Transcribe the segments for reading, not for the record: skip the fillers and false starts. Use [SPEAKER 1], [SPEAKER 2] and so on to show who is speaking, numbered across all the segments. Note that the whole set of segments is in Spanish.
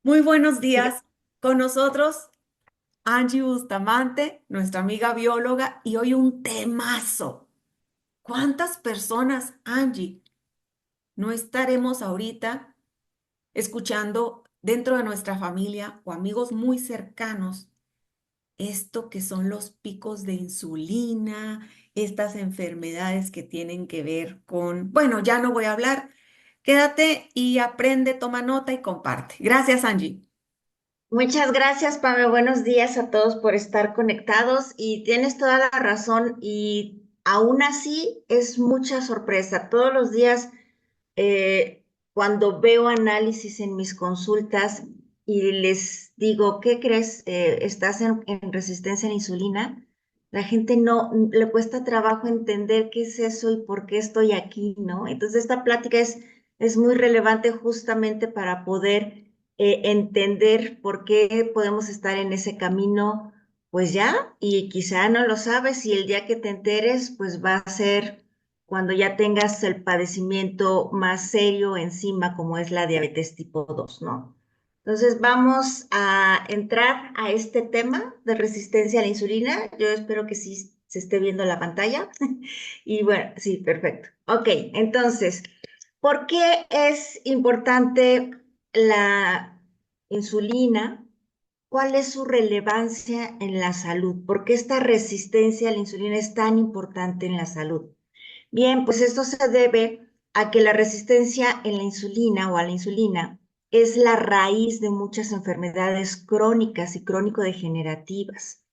[SPEAKER 1] Muy buenos días. Con nosotros Angie Bustamante, nuestra amiga bióloga, y hoy un temazo. ¿Cuántas personas, Angie, no estaremos ahorita escuchando dentro de nuestra familia o amigos muy cercanos esto que son los picos de insulina, estas enfermedades que tienen que ver con, bueno, ya no voy a hablar. Quédate y aprende, toma nota y comparte. Gracias, Angie.
[SPEAKER 2] Muchas gracias, Pame. Buenos días a todos por estar conectados y tienes toda la razón y aún así es mucha sorpresa. Todos los días cuando veo análisis en mis consultas y les digo, ¿qué crees? ¿Estás en resistencia a la insulina? La gente no le cuesta trabajo entender qué es eso y por qué estoy aquí, ¿no? Entonces esta plática es muy relevante justamente para poder entender por qué podemos estar en ese camino, pues ya, y quizá no lo sabes y el día que te enteres, pues va a ser cuando ya tengas el padecimiento más serio encima, como es la diabetes tipo 2, ¿no? Entonces vamos a entrar a este tema de resistencia a la insulina. Yo espero que sí se esté viendo la pantalla. Y bueno, sí, perfecto. Ok, entonces, ¿por qué es importante la insulina? ¿Cuál es su relevancia en la salud? ¿Por qué esta resistencia a la insulina es tan importante en la salud? Bien, pues esto se debe a que la resistencia en la insulina o a la insulina es la raíz de muchas enfermedades crónicas y crónico-degenerativas.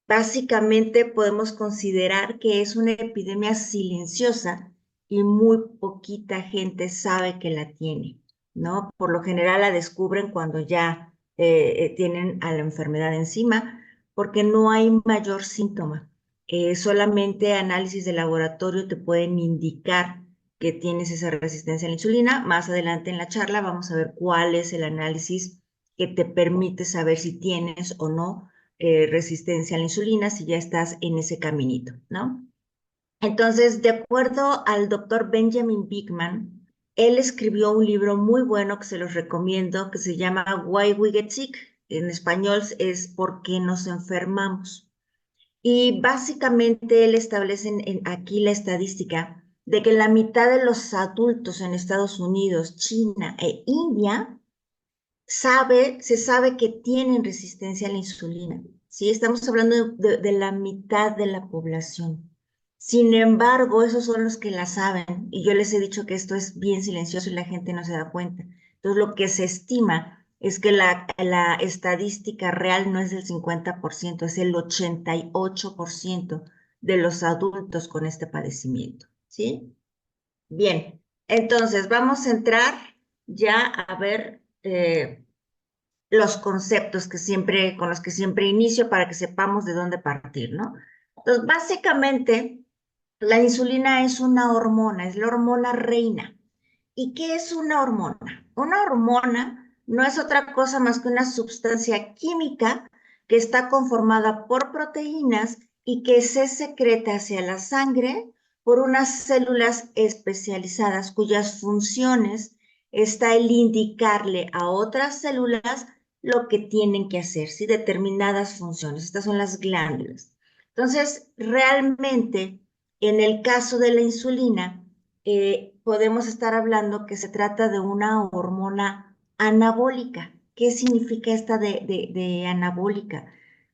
[SPEAKER 2] Básicamente podemos considerar que es una epidemia silenciosa y muy poquita gente sabe que la tiene, ¿no? Por lo general la descubren cuando ya tienen a la enfermedad encima, porque no hay mayor síntoma. Solamente análisis de laboratorio te pueden indicar que tienes esa resistencia a la insulina. Más adelante en la charla vamos a ver cuál es el análisis que te permite saber si tienes o no resistencia a la insulina, si ya estás en ese caminito, ¿no? Entonces, de acuerdo al doctor Benjamin Bigman, él escribió un libro muy bueno que se los recomiendo, que se llama Why We Get Sick. En español es ¿Por qué nos enfermamos? Y básicamente él establece aquí la estadística de que la mitad de los adultos en Estados Unidos, China e India se sabe que tienen resistencia a la insulina. ¿Sí? Estamos hablando de la mitad de la población. Sin embargo, esos son los que la saben y yo les he dicho que esto es bien silencioso y la gente no se da cuenta. Entonces, lo que se estima es que la estadística real no es del 50%, es el 88% de los adultos con este padecimiento. ¿Sí? Bien, entonces vamos a entrar ya a ver los conceptos con los que siempre inicio para que sepamos de dónde partir, ¿no? Entonces, básicamente, la insulina es una hormona, es la hormona reina. ¿Y qué es una hormona? Una hormona no es otra cosa más que una sustancia química que está conformada por proteínas y que se secreta hacia la sangre por unas células especializadas cuyas funciones está el indicarle a otras células lo que tienen que hacer, ¿sí? Determinadas funciones. Estas son las glándulas. Entonces, realmente, en el caso de la insulina, podemos estar hablando que se trata de una hormona anabólica. ¿Qué significa esta de anabólica?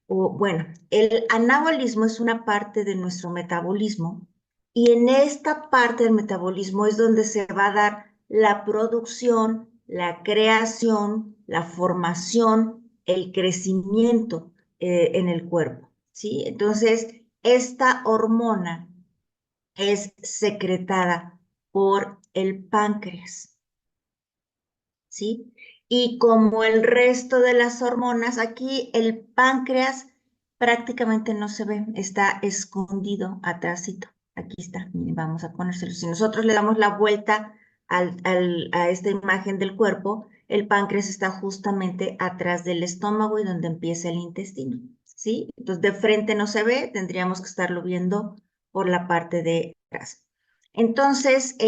[SPEAKER 2] Bueno, el anabolismo es una parte de nuestro metabolismo y en esta parte del metabolismo es donde se va a dar la producción, la creación, la formación, el crecimiento en el cuerpo, ¿sí? Entonces, esta hormona es secretada por el páncreas, ¿sí? Y como el resto de las hormonas, aquí el páncreas prácticamente no se ve, está escondido atrásito. Aquí está, miren, vamos a ponérselo. Si nosotros le damos la vuelta a esta imagen del cuerpo, el páncreas está justamente atrás del estómago y donde empieza el intestino, ¿sí? Entonces de frente no se ve, tendríamos que estarlo viendo por la parte de atrás. Entonces,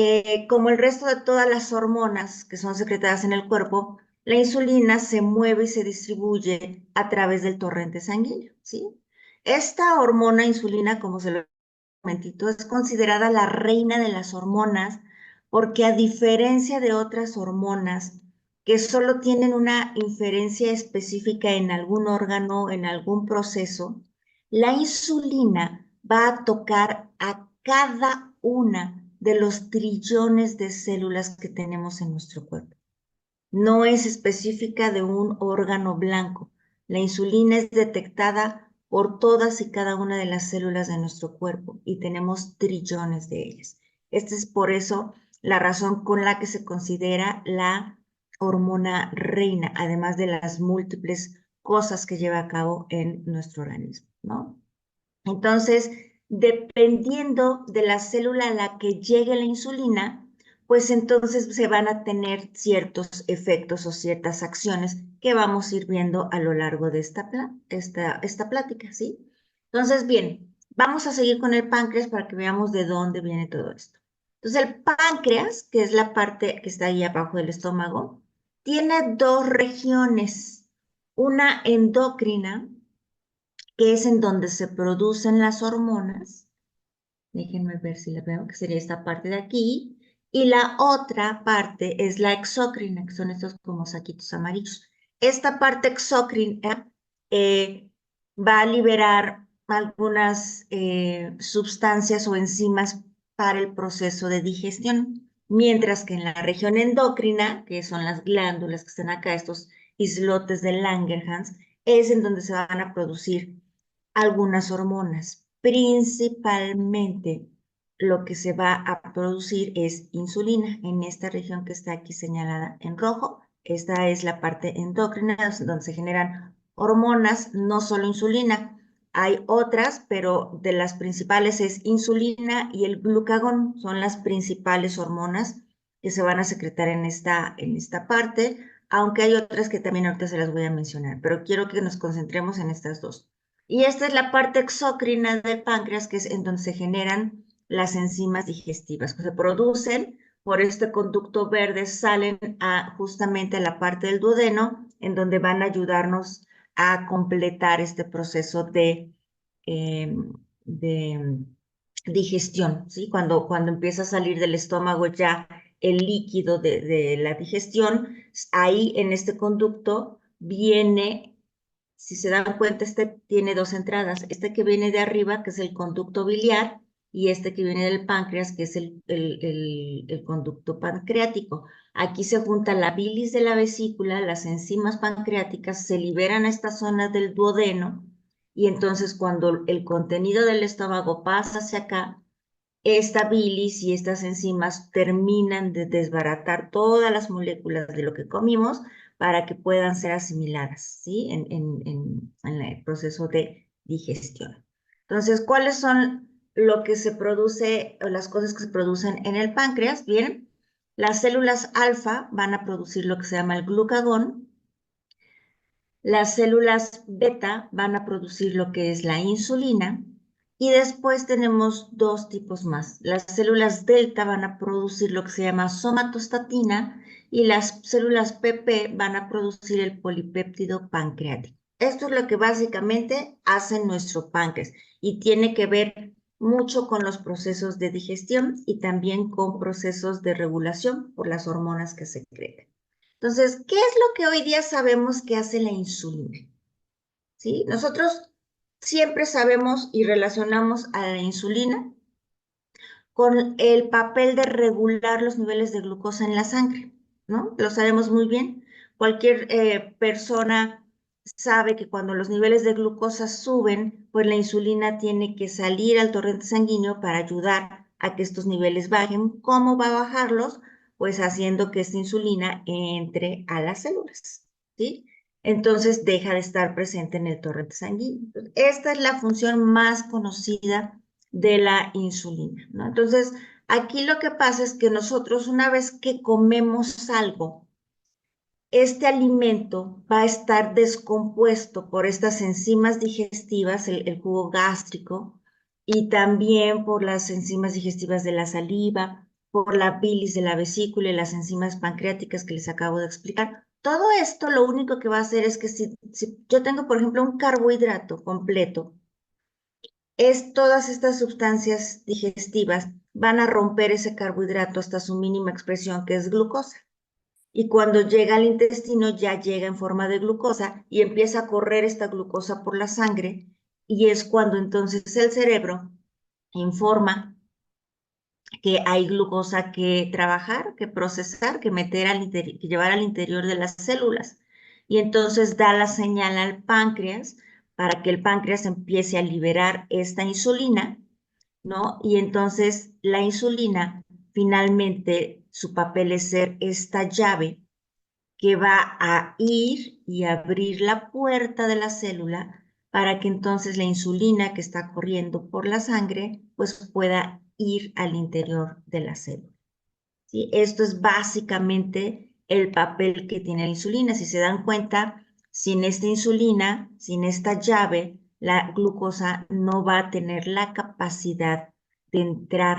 [SPEAKER 2] como el resto de todas las hormonas que son secretadas en el cuerpo, la insulina se mueve y se distribuye a través del torrente sanguíneo, ¿sí? Esta hormona insulina, como se lo momentito, es considerada la reina de las hormonas porque a diferencia de otras hormonas que solo tienen una inferencia específica en algún órgano, en algún proceso, la insulina va a tocar a cada una de los trillones de células que tenemos en nuestro cuerpo. No es específica de un órgano blanco. La insulina es detectada por todas y cada una de las células de nuestro cuerpo y tenemos trillones de ellas. Esta es por eso la razón con la que se considera la hormona reina, además de las múltiples cosas que lleva a cabo en nuestro organismo, ¿no? Entonces, dependiendo de la célula a la que llegue la insulina, pues entonces se van a tener ciertos efectos o ciertas acciones que vamos a ir viendo a lo largo de esta plática, ¿sí? Entonces, bien, vamos a seguir con el páncreas para que veamos de dónde viene todo esto. Entonces, el páncreas, que es la parte que está ahí abajo del estómago, tiene dos regiones, una endocrina, que es en donde se producen las hormonas. Déjenme ver si la veo, que sería esta parte de aquí. Y la otra parte es la exócrina, que son estos como saquitos amarillos. Esta parte exócrina va a liberar algunas sustancias o enzimas para el proceso de digestión, mientras que en la región endocrina, que son las glándulas que están acá, estos islotes de Langerhans, es en donde se van a producir algunas hormonas. Principalmente lo que se va a producir es insulina en esta región que está aquí señalada en rojo. Esta es la parte endocrina donde se generan hormonas, no solo insulina. Hay otras, pero de las principales es insulina y el glucagón. Son las principales hormonas que se van a secretar en esta parte, aunque hay otras que también ahorita se las voy a mencionar, pero quiero que nos concentremos en estas dos. Y esta es la parte exócrina del páncreas, que es en donde se generan las enzimas digestivas, que se producen por este conducto verde, salen justamente a la parte del duodeno, en donde van a ayudarnos a completar este proceso eh, de digestión, ¿sí? Cuando empieza a salir del estómago ya el líquido de la digestión, ahí en este conducto viene, si se dan cuenta, este tiene dos entradas. Este que viene de arriba, que es el conducto biliar, y este que viene del páncreas, que es el conducto pancreático. Aquí se junta la bilis de la vesícula, las enzimas pancreáticas se liberan a esta zona del duodeno, y entonces cuando el contenido del estómago pasa hacia acá, esta bilis y estas enzimas terminan de desbaratar todas las moléculas de lo que comimos para que puedan ser asimiladas, ¿sí? En el proceso de digestión. Entonces, ¿cuáles son lo que se produce o las cosas que se producen en el páncreas? Bien, las células alfa van a producir lo que se llama el glucagón. Las células beta van a producir lo que es la insulina y después tenemos dos tipos más. Las células delta van a producir lo que se llama somatostatina y las células PP van a producir el polipéptido pancreático. Esto es lo que básicamente hace nuestro páncreas y tiene que ver mucho con los procesos de digestión y también con procesos de regulación por las hormonas que secretan. Entonces, ¿qué es lo que hoy día sabemos que hace la insulina? ¿Sí? Nosotros siempre sabemos y relacionamos a la insulina con el papel de regular los niveles de glucosa en la sangre, ¿no? Lo sabemos muy bien. Cualquier persona sabe que cuando los niveles de glucosa suben, pues la insulina tiene que salir al torrente sanguíneo para ayudar a que estos niveles bajen. ¿Cómo va a bajarlos? Pues haciendo que esta insulina entre a las células, ¿sí? Entonces deja de estar presente en el torrente sanguíneo. Esta es la función más conocida de la insulina, ¿no? Entonces, aquí lo que pasa es que nosotros una vez que comemos algo, este alimento va a estar descompuesto por estas enzimas digestivas, el jugo gástrico, y también por las enzimas digestivas de la saliva, por la bilis de la vesícula y las enzimas pancreáticas que les acabo de explicar. Todo esto lo único que va a hacer es que si yo tengo, por ejemplo, un carbohidrato completo, es todas estas sustancias digestivas van a romper ese carbohidrato hasta su mínima expresión, que es glucosa. Y cuando llega al intestino ya llega en forma de glucosa y empieza a correr esta glucosa por la sangre y es cuando entonces el cerebro informa que hay glucosa que trabajar, que procesar, que meter que llevar al interior de las células. Y entonces da la señal al páncreas para que el páncreas empiece a liberar esta insulina, ¿no? Y entonces la insulina finalmente su papel es ser esta llave que va a ir y abrir la puerta de la célula para que entonces la insulina que está corriendo por la sangre pues pueda ir al interior de la célula. ¿Sí? Esto es básicamente el papel que tiene la insulina. Si se dan cuenta, sin esta insulina, sin esta llave, la glucosa no va a tener la capacidad de entrar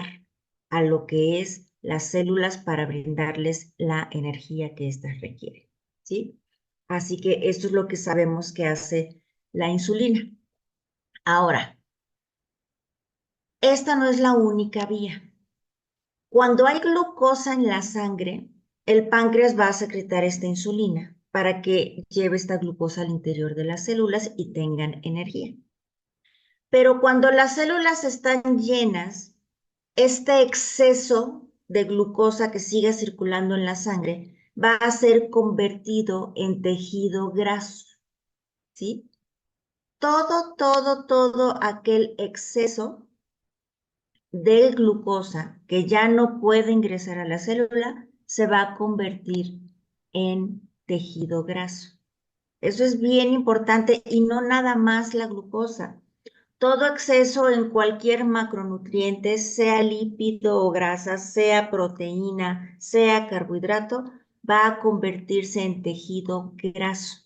[SPEAKER 2] a lo que es las células para brindarles la energía que éstas requieren. ¿Sí? Así que esto es lo que sabemos que hace la insulina. Ahora, esta no es la única vía. Cuando hay glucosa en la sangre, el páncreas va a secretar esta insulina para que lleve esta glucosa al interior de las células y tengan energía. Pero cuando las células están llenas, este exceso de glucosa que sigue circulando en la sangre va a ser convertido en tejido graso, ¿sí? Todo aquel exceso de glucosa que ya no puede ingresar a la célula se va a convertir en tejido graso. Eso es bien importante y no nada más la glucosa. Todo exceso en cualquier macronutriente, sea lípido o grasa, sea proteína, sea carbohidrato, va a convertirse en tejido graso.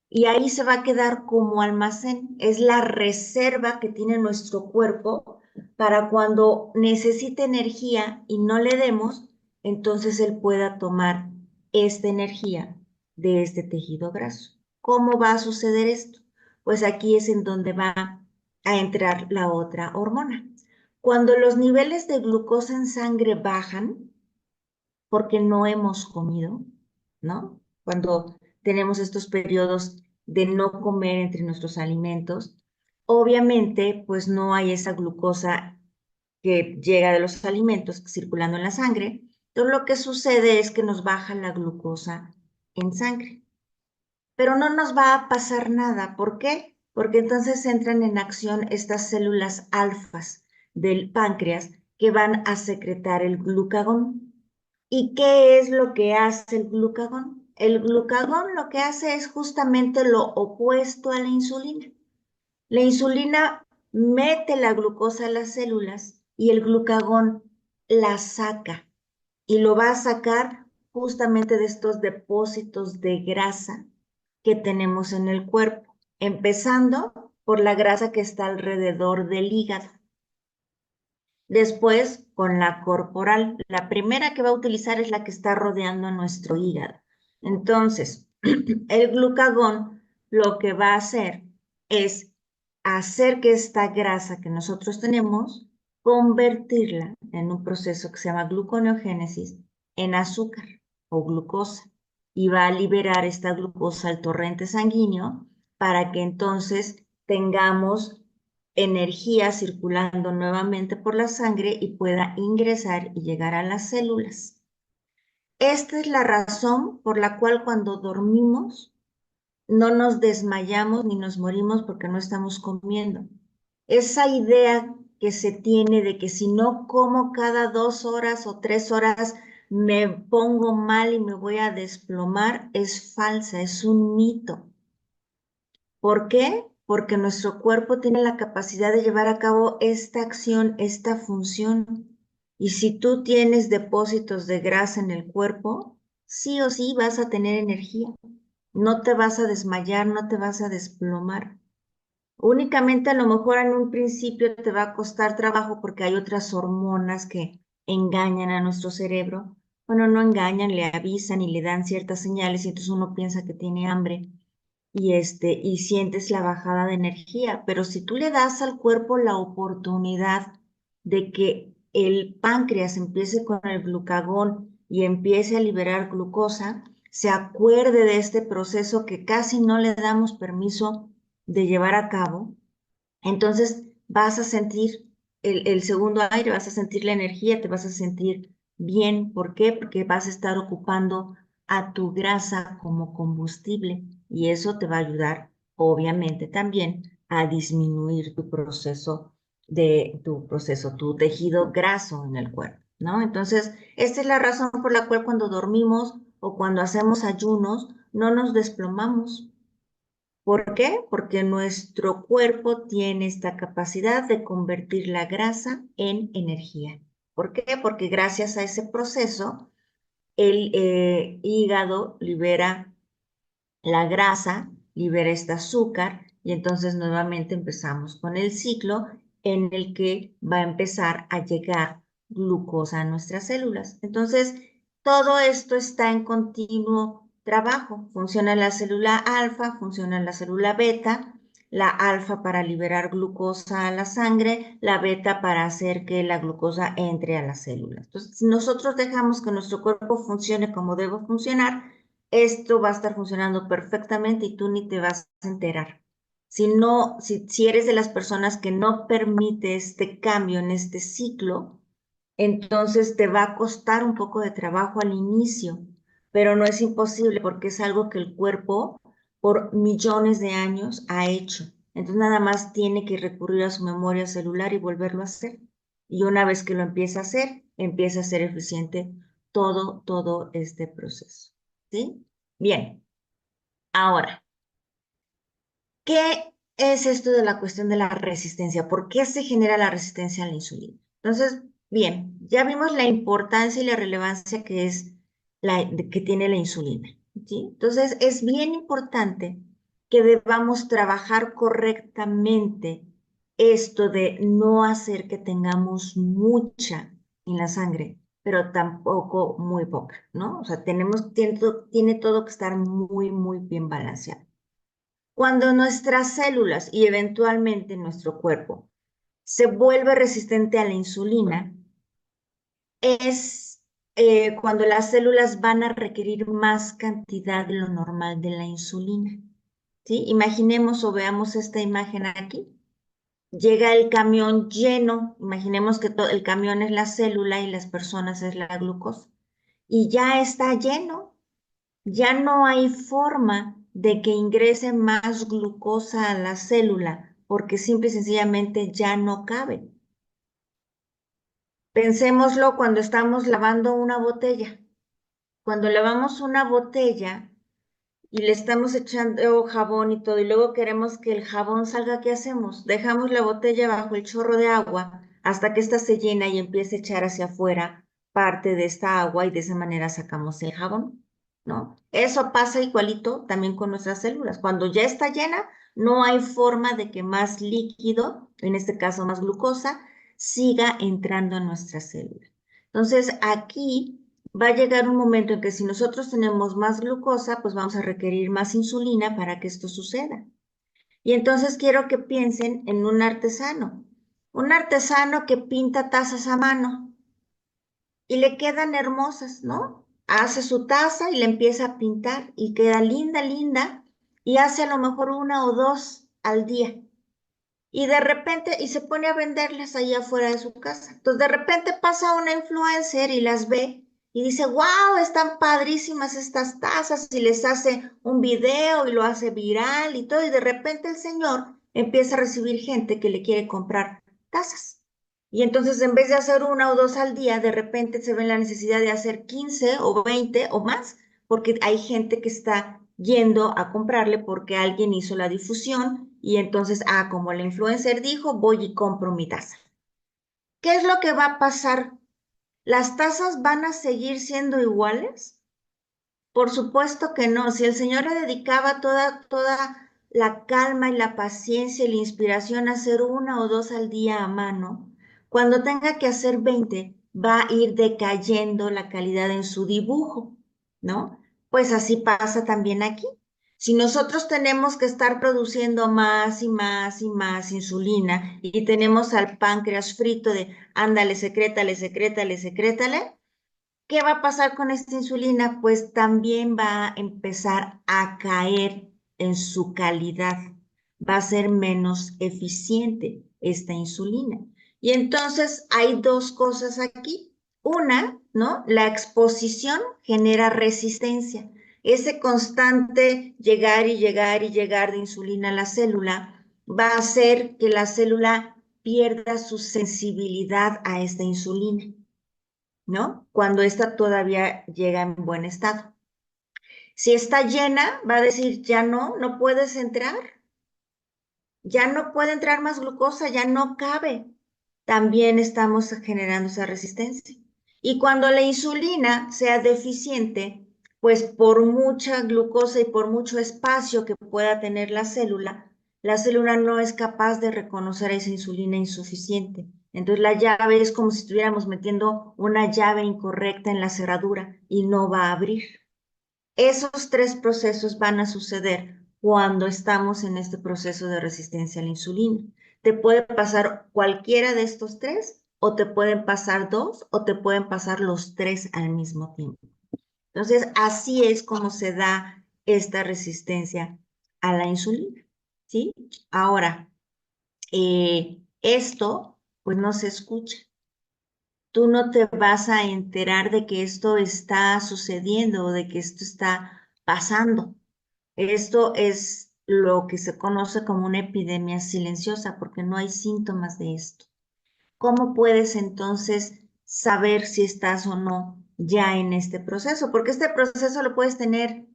[SPEAKER 2] Y ahí se va a quedar como almacén. Es la reserva que tiene nuestro cuerpo para cuando necesite energía y no le demos, entonces él pueda tomar esta energía de este tejido graso. ¿Cómo va a suceder esto? Pues aquí es en donde va a entrar la otra hormona. Cuando los niveles de glucosa en sangre bajan, porque no hemos comido, ¿no? Cuando tenemos estos periodos de no comer entre nuestros alimentos, obviamente, pues no hay esa glucosa que llega de los alimentos circulando en la sangre. Entonces, lo que sucede es que nos baja la glucosa en sangre. Pero no nos va a pasar nada. ¿Por qué? Porque entonces entran en acción estas células alfas del páncreas que van a secretar el glucagón. ¿Y qué es lo que hace el glucagón? El glucagón lo que hace es justamente lo opuesto a la insulina. La insulina mete la glucosa a las células y el glucagón la saca y lo va a sacar justamente de estos depósitos de grasa que tenemos en el cuerpo, empezando por la grasa que está alrededor del hígado. Después, con la corporal, la primera que va a utilizar es la que está rodeando a nuestro hígado. Entonces, el glucagón lo que va a hacer es hacer que esta grasa que nosotros tenemos, convertirla en un proceso que se llama gluconeogénesis en azúcar o glucosa. Y va a liberar esta glucosa al torrente sanguíneo para que entonces tengamos energía circulando nuevamente por la sangre y pueda ingresar y llegar a las células. Esta es la razón por la cual cuando dormimos no nos desmayamos ni nos morimos porque no estamos comiendo. Esa idea que se tiene de que si no como cada 2 horas o 3 horas me pongo mal y me voy a desplomar es falsa, es un mito. ¿Por qué? Porque nuestro cuerpo tiene la capacidad de llevar a cabo esta acción, esta función. Y si tú tienes depósitos de grasa en el cuerpo, sí o sí vas a tener energía. No te vas a desmayar, no te vas a desplomar. Únicamente a lo mejor en un principio te va a costar trabajo porque hay otras hormonas que engañan a nuestro cerebro bueno, no engañan, le avisan y le dan ciertas señales y entonces uno piensa que tiene hambre y sientes la bajada de energía, pero si tú le das al cuerpo la oportunidad de que el páncreas empiece con el glucagón y empiece a liberar glucosa, se acuerde de este proceso que casi no le damos permiso de llevar a cabo, entonces vas a sentir el segundo aire, vas a sentir la energía, te vas a sentir bien. ¿Por qué? Porque vas a estar ocupando a tu grasa como combustible y eso te va a ayudar, obviamente, también a disminuir tu tejido graso en el cuerpo, ¿no? Entonces, esta es la razón por la cual cuando dormimos o cuando hacemos ayunos, no nos desplomamos. ¿Por qué? Porque nuestro cuerpo tiene esta capacidad de convertir la grasa en energía. ¿Por qué? Porque gracias a ese proceso, el hígado libera la grasa, libera este azúcar y entonces nuevamente empezamos con el ciclo en el que va a empezar a llegar glucosa a nuestras células. Entonces, todo esto está en continuo trabajo. Funciona la célula alfa, funciona la célula beta, la alfa para liberar glucosa a la sangre, la beta para hacer que la glucosa entre a las células. Entonces, si nosotros dejamos que nuestro cuerpo funcione como debe funcionar, esto va a estar funcionando perfectamente y tú ni te vas a enterar. Si no, si eres de las personas que no permite este cambio en este ciclo, entonces te va a costar un poco de trabajo al inicio, pero no es imposible porque es algo que el cuerpo por millones de años ha hecho. Entonces nada más tiene que recurrir a su memoria celular y volverlo a hacer. Y una vez que lo empieza a ser eficiente todo este proceso. ¿Sí? Bien, ahora, ¿qué es esto de la cuestión de la resistencia? ¿Por qué se genera la resistencia a la insulina? Entonces, bien, ya vimos la importancia y la relevancia que es que tiene la insulina, ¿sí? Entonces, es bien importante que debamos trabajar correctamente esto de no hacer que tengamos mucha en la sangre, pero tampoco muy poca, ¿no? O sea, tiene todo que estar muy bien balanceado. Cuando nuestras células y eventualmente nuestro cuerpo se vuelve resistente a la insulina, es cuando las células van a requerir más cantidad de lo normal de la insulina. ¿Sí? Imaginemos o veamos esta imagen aquí. Llega el camión lleno, imaginemos que el camión es la célula y las personas es la glucosa, y ya está lleno. Ya no hay forma de que ingrese más glucosa a la célula porque simple y sencillamente ya no cabe. Pensémoslo cuando estamos lavando una botella. Cuando lavamos una botella y le estamos echando jabón y todo, y luego queremos que el jabón salga, ¿qué hacemos? Dejamos la botella bajo el chorro de agua hasta que ésta se llena y empiece a echar hacia afuera parte de esta agua y de esa manera sacamos el jabón, ¿no? Eso pasa igualito también con nuestras células. Cuando ya está llena, no hay forma de que más líquido, en este caso más glucosa, siga entrando a nuestras células. Entonces, aquí va a llegar un momento en que si nosotros tenemos más glucosa, pues vamos a requerir más insulina para que esto suceda. Y entonces quiero que piensen en un artesano que pinta tazas a mano y le quedan hermosas, ¿no? Hace su taza y le empieza a pintar y queda linda y hace a lo mejor una o dos al día y de repente, y se pone a venderlas ahí afuera de su casa. Entonces, de repente pasa una influencer y las ve y dice, wow, están padrísimas estas tazas y les hace un video y lo hace viral y todo. Y de repente el señor empieza a recibir gente que le quiere comprar tazas. Y entonces, en vez de hacer una o dos al día, de repente se ve la necesidad de hacer 15 o 20 o más, porque hay gente que está yendo a comprarle porque alguien hizo la difusión y entonces, como la influencer dijo, voy y compro mi taza. ¿Qué es lo que va a pasar? ¿Las tazas van a seguir siendo iguales? Por supuesto que no. Si el Señor le dedicaba toda la calma y la paciencia y la inspiración a hacer una o dos al día a mano, cuando tenga que hacer 20, va a ir decayendo la calidad en su dibujo, ¿no? Pues así pasa también aquí. Si nosotros tenemos que estar produciendo más y más y más insulina y tenemos al páncreas frito de, ándale, secrétale, secrétale, secrétale, ¿qué va a pasar con esta insulina? Pues también va a empezar a caer en su calidad, va a ser menos eficiente esta insulina. Y entonces hay dos cosas aquí. Una, ¿no? La exposición genera resistencia. Ese constante llegar y llegar y llegar de insulina a la célula va a hacer que la célula pierda su sensibilidad a esta insulina, ¿no? Cuando esta todavía llega en buen estado. Si está llena, va a decir, ya no, no puedes entrar, ya no puede entrar más glucosa, ya no cabe. También estamos generando esa resistencia. Y cuando la insulina sea deficiente, pues por mucha glucosa y por mucho espacio que pueda tener la célula no es capaz de reconocer esa insulina insuficiente. Entonces la llave es como si estuviéramos metiendo una llave incorrecta en la cerradura y no va a abrir. Esos tres procesos van a suceder cuando estamos en este proceso de resistencia a la insulina. Te puede pasar cualquiera de estos tres, o te pueden pasar dos, o te pueden pasar los tres al mismo tiempo. Entonces, así es como se da esta resistencia a la insulina, ¿sí? Ahora, esto, pues no se escucha. Tú no te vas a enterar de que esto está sucediendo o de que esto está pasando. Esto es lo que se conoce como una epidemia silenciosa porque no hay síntomas de esto. ¿Cómo puedes entonces saber si estás o no ya en este proceso? Porque este proceso lo puedes tener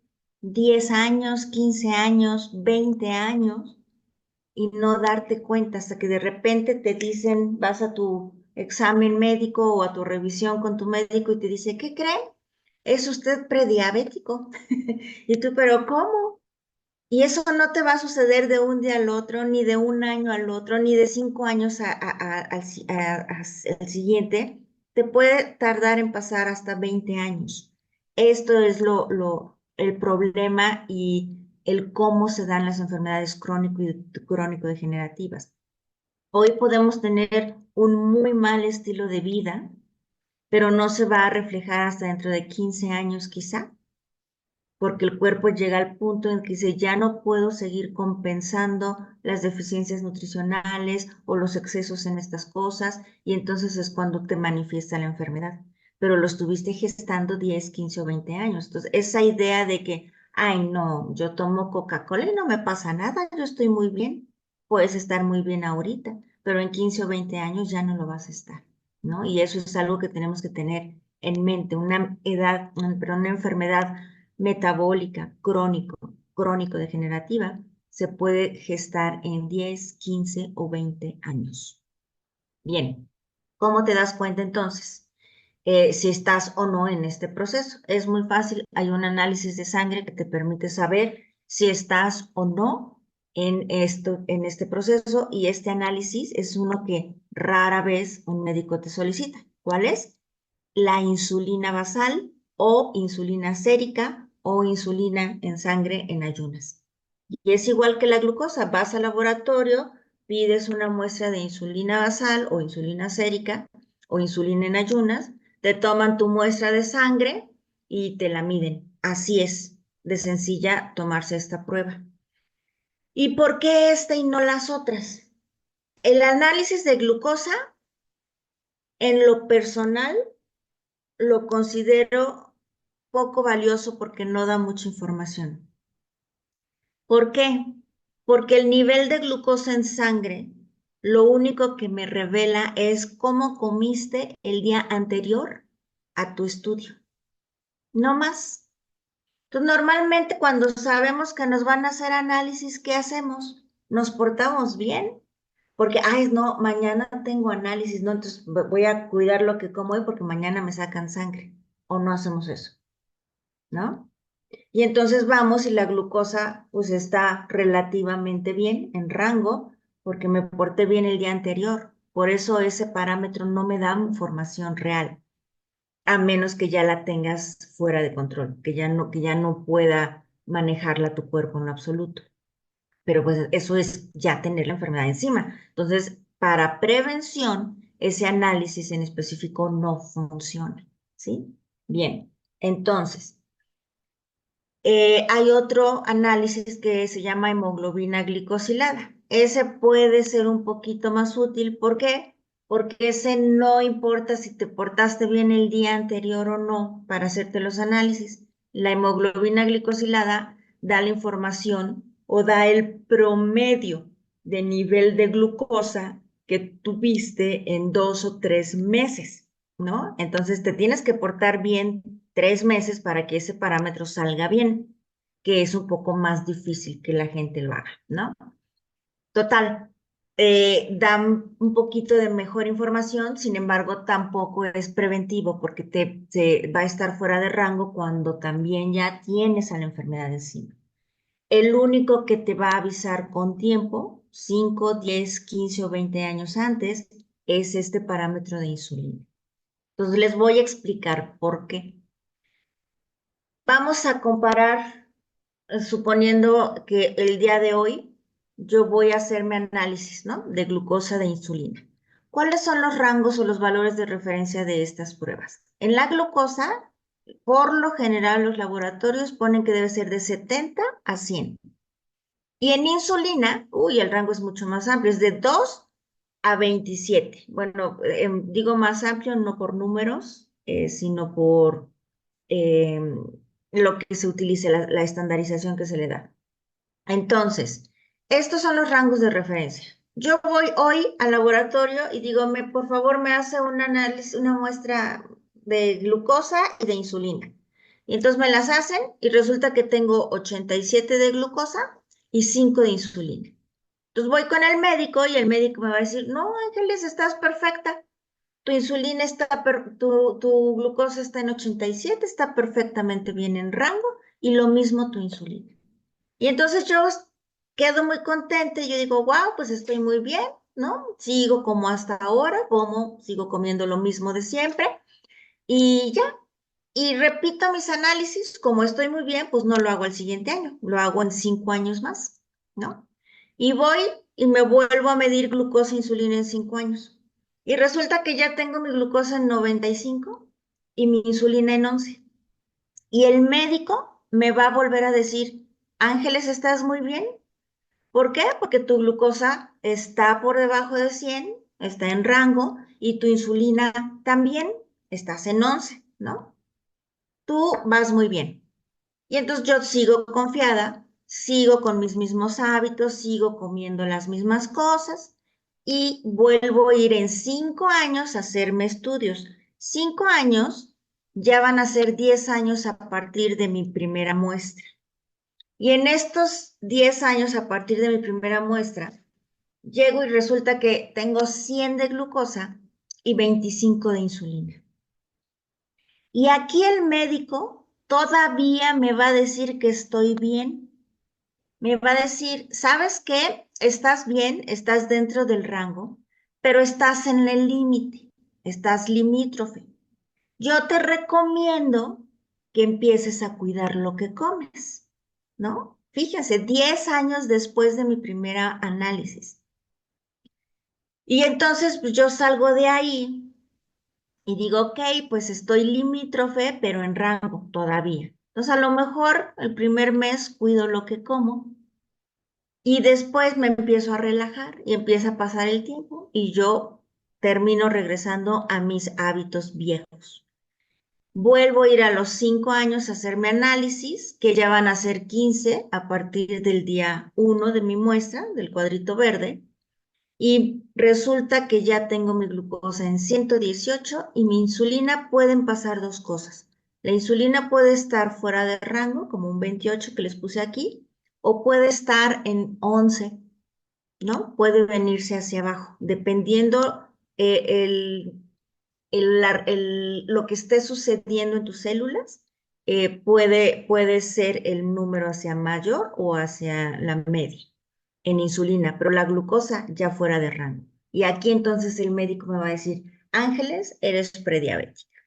[SPEAKER 2] 10 años, 15 años, 20 años y no darte cuenta hasta que de repente te dicen, vas a tu examen médico o a tu revisión con tu médico y te dice, ¿qué cree? ¿Es usted prediabético? Y tú, pero ¿cómo? Y eso no te va a suceder de un día al otro, ni de un año al otro, ni de 5 años al siguiente. Te puede tardar en pasar hasta 20 años. Esto es el problema y el cómo se dan las enfermedades crónico-degenerativas. Hoy podemos tener un muy mal estilo de vida, pero no se va a reflejar hasta dentro de 15 años quizá, porque el cuerpo llega al punto en que dice, ya no puedo seguir compensando las deficiencias nutricionales o los excesos en estas cosas, y entonces es cuando te manifiesta la enfermedad. Pero lo estuviste gestando 10, 15 o 20 años. Entonces, esa idea de que, ay, no, yo tomo Coca-Cola y no me pasa nada, yo estoy muy bien, puedes estar muy bien ahorita, pero en 15 o 20 años ya no lo vas a estar, ¿no? Y eso es algo que tenemos que tener en mente, una enfermedad metabólica crónico-degenerativa se puede gestar en 10, 15 o 20 años. Bien, ¿cómo te das cuenta entonces si estás o no en este proceso? Es muy fácil, hay un análisis de sangre que te permite saber si estás o no en este proceso, y este análisis es uno que rara vez un médico te solicita. ¿Cuál es? La insulina basal o insulina sérica o insulina en sangre en ayunas. Y es igual que la glucosa, vas al laboratorio, pides una muestra de insulina basal o insulina sérica o insulina en ayunas, te toman tu muestra de sangre y te la miden. Así es de sencilla tomarse esta prueba. ¿Y por qué esta y no las otras? El análisis de glucosa, en lo personal, lo considero poco valioso porque no da mucha información. ¿Por qué? Porque el nivel de glucosa en sangre lo único que me revela es cómo comiste el día anterior a tu estudio. No más. Entonces, normalmente cuando sabemos que nos van a hacer análisis, ¿qué hacemos? ¿Nos portamos bien? Porque, ay, no, mañana tengo análisis, no, entonces voy a cuidar lo que como hoy porque mañana me sacan sangre. O no hacemos eso, ¿no? Y entonces vamos y la glucosa pues está relativamente bien en rango porque me porté bien el día anterior. Por eso ese parámetro no me da información real, a menos que ya la tengas fuera de control, que ya no pueda manejarla tu cuerpo en lo absoluto. Pero pues eso es ya tener la enfermedad encima. Entonces, para prevención, ese análisis en específico no funciona, ¿sí? Bien, entonces, hay otro análisis que se llama hemoglobina glicosilada. Ese puede ser un poquito más útil. ¿Por qué? Porque ese no importa si te portaste bien el día anterior o no para hacerte los análisis. La hemoglobina glicosilada da la información o da el promedio de nivel de glucosa que tuviste en 2 o 3 meses, ¿no? Entonces te tienes que portar bien 3 meses para que ese parámetro salga bien, que es un poco más difícil que la gente lo haga, ¿no? Total, dan un poquito de mejor información, sin embargo, tampoco es preventivo porque se va a estar fuera de rango cuando también ya tienes a la enfermedad encima. El único que te va a avisar con tiempo, 5, 10, 15 o 20 años antes, es este parámetro de insulina. Entonces, les voy a explicar por qué. Vamos a comparar, suponiendo que el día de hoy yo voy a hacerme análisis, ¿no? De glucosa de insulina. ¿Cuáles son los rangos o los valores de referencia de estas pruebas? En la glucosa, por lo general, los laboratorios ponen que debe ser de 70 a 100. Y en insulina, uy, el rango es mucho más amplio, es de 2 a 27. Bueno, digo más amplio no por números, sino por eh, lo que se utilice, la estandarización que se le da. Entonces, estos son los rangos de referencia. Yo voy hoy al laboratorio y digo, por favor, me hace un análisis, una muestra de glucosa y de insulina. Y entonces me las hacen y resulta que tengo 87 de glucosa y 5 de insulina. Entonces voy con el médico y el médico me va a decir, no, Ángeles, estás perfecta. Tu insulina tu glucosa está en 87, está perfectamente bien en rango y lo mismo tu insulina. Y entonces yo quedo muy contenta y yo digo, wow, pues estoy muy bien, ¿no? Sigo como hasta ahora, sigo comiendo lo mismo de siempre y ya. Y repito mis análisis, como estoy muy bien, pues no lo hago el siguiente año, lo hago en 5 años más, ¿no? Y voy y me vuelvo a medir glucosa e insulina en 5 años. Y resulta que ya tengo mi glucosa en 95 y mi insulina en 11. Y el médico me va a volver a decir, Ángeles, ¿estás muy bien? ¿Por qué? Porque tu glucosa está por debajo de 100, está en rango, y tu insulina también, estás en 11, ¿no? Tú vas muy bien. Y entonces yo sigo confiada, sigo con mis mismos hábitos, sigo comiendo las mismas cosas y vuelvo a ir en 5 años a hacerme estudios. 5 años ya van a ser 10 años a partir de mi primera muestra. Y en estos 10 años a partir de mi primera muestra, llego y resulta que tengo 100 de glucosa y 25 de insulina. Y aquí el médico todavía me va a decir que estoy bien. Me va a decir, ¿sabes qué? Estás bien, estás dentro del rango, pero estás en el límite, estás limítrofe. Yo te recomiendo que empieces a cuidar lo que comes, ¿no? Fíjense, 10 años después de mi primera análisis. Y entonces pues, yo salgo de ahí y digo, ok, pues estoy limítrofe, pero en rango todavía. Entonces a lo mejor el primer mes cuido lo que como y después me empiezo a relajar y empieza a pasar el tiempo y yo termino regresando a mis hábitos viejos. Vuelvo a ir a los 5 años a hacerme análisis, que ya van a ser 15 a partir del día 1 de mi muestra, del cuadrito verde, y resulta que ya tengo mi glucosa en 118 y mi insulina pueden pasar dos cosas. La insulina puede estar fuera de rango, como un 28 que les puse aquí, o puede estar en 11, ¿no? Puede venirse hacia abajo, dependiendo lo que esté sucediendo en tus células, puede ser el número hacia mayor o hacia la media en insulina, pero la glucosa ya fuera de rango. Y aquí entonces el médico me va a decir, Ángeles, eres prediabética,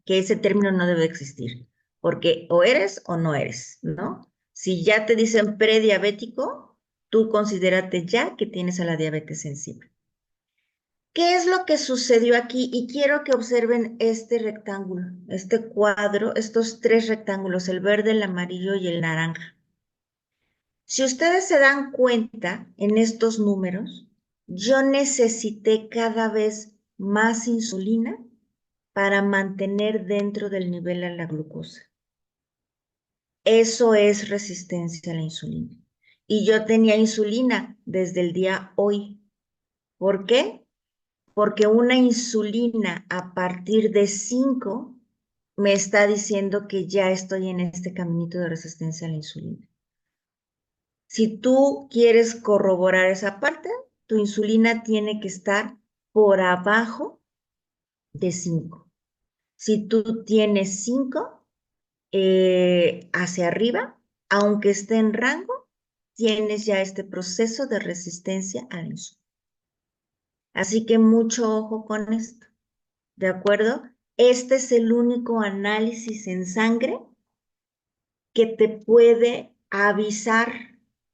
[SPEAKER 2] que ese término no debe existir, porque o eres o no eres, ¿no? Si ya te dicen prediabético, tú considérate ya que tienes a la diabetes encima. ¿Qué es lo que sucedió aquí? Y quiero que observen este rectángulo, este cuadro, estos tres rectángulos, el verde, el amarillo y el naranja. Si ustedes se dan cuenta en estos números, yo necesité cada vez más insulina para mantener dentro del nivel a la glucosa. Eso es resistencia a la insulina. Y yo tenía insulina desde el día hoy. ¿Por qué? Porque una insulina a partir de 5 me está diciendo que ya estoy en este caminito de resistencia a la insulina. Si tú quieres corroborar esa parte, tu insulina tiene que estar por abajo de 5. Si tú tienes 5 hacia arriba, aunque esté en rango, tienes ya este proceso de resistencia a la insulina. Así que mucho ojo con esto. ¿De acuerdo? Este es el único análisis en sangre que te puede avisar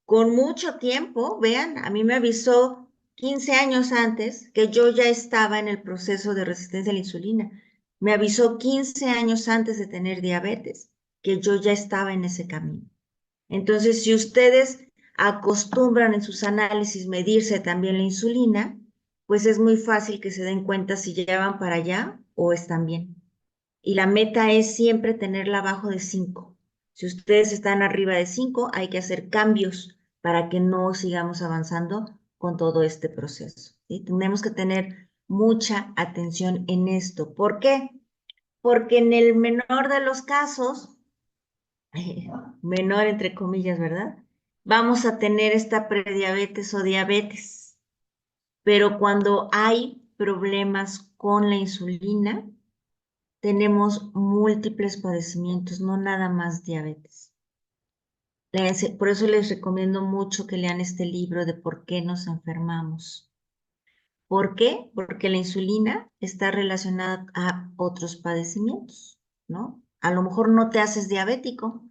[SPEAKER 2] con mucho tiempo. Vean, a mí me avisó 15 años antes que yo ya estaba en el proceso de resistencia a la insulina. Me avisó 15 años antes de tener diabetes que yo ya estaba en ese camino. Entonces, si ustedes acostumbran en sus análisis medirse también la insulina, pues es muy fácil que se den cuenta si ya van para allá o están bien. Y la meta es siempre tenerla abajo de 5. Si ustedes están arriba de 5, hay que hacer cambios para que no sigamos avanzando con todo este proceso, ¿sí? Tenemos que tener mucha atención en esto. ¿Por qué? Porque en el menor de los casos, menor entre comillas, ¿verdad? Vamos a tener esta prediabetes o diabetes. Pero cuando hay problemas con la insulina, tenemos múltiples padecimientos, no nada más diabetes. Por eso les recomiendo mucho que lean este libro de por qué nos enfermamos. ¿Por qué? Porque la insulina está relacionada a otros padecimientos, ¿no? A lo mejor no te haces diabético.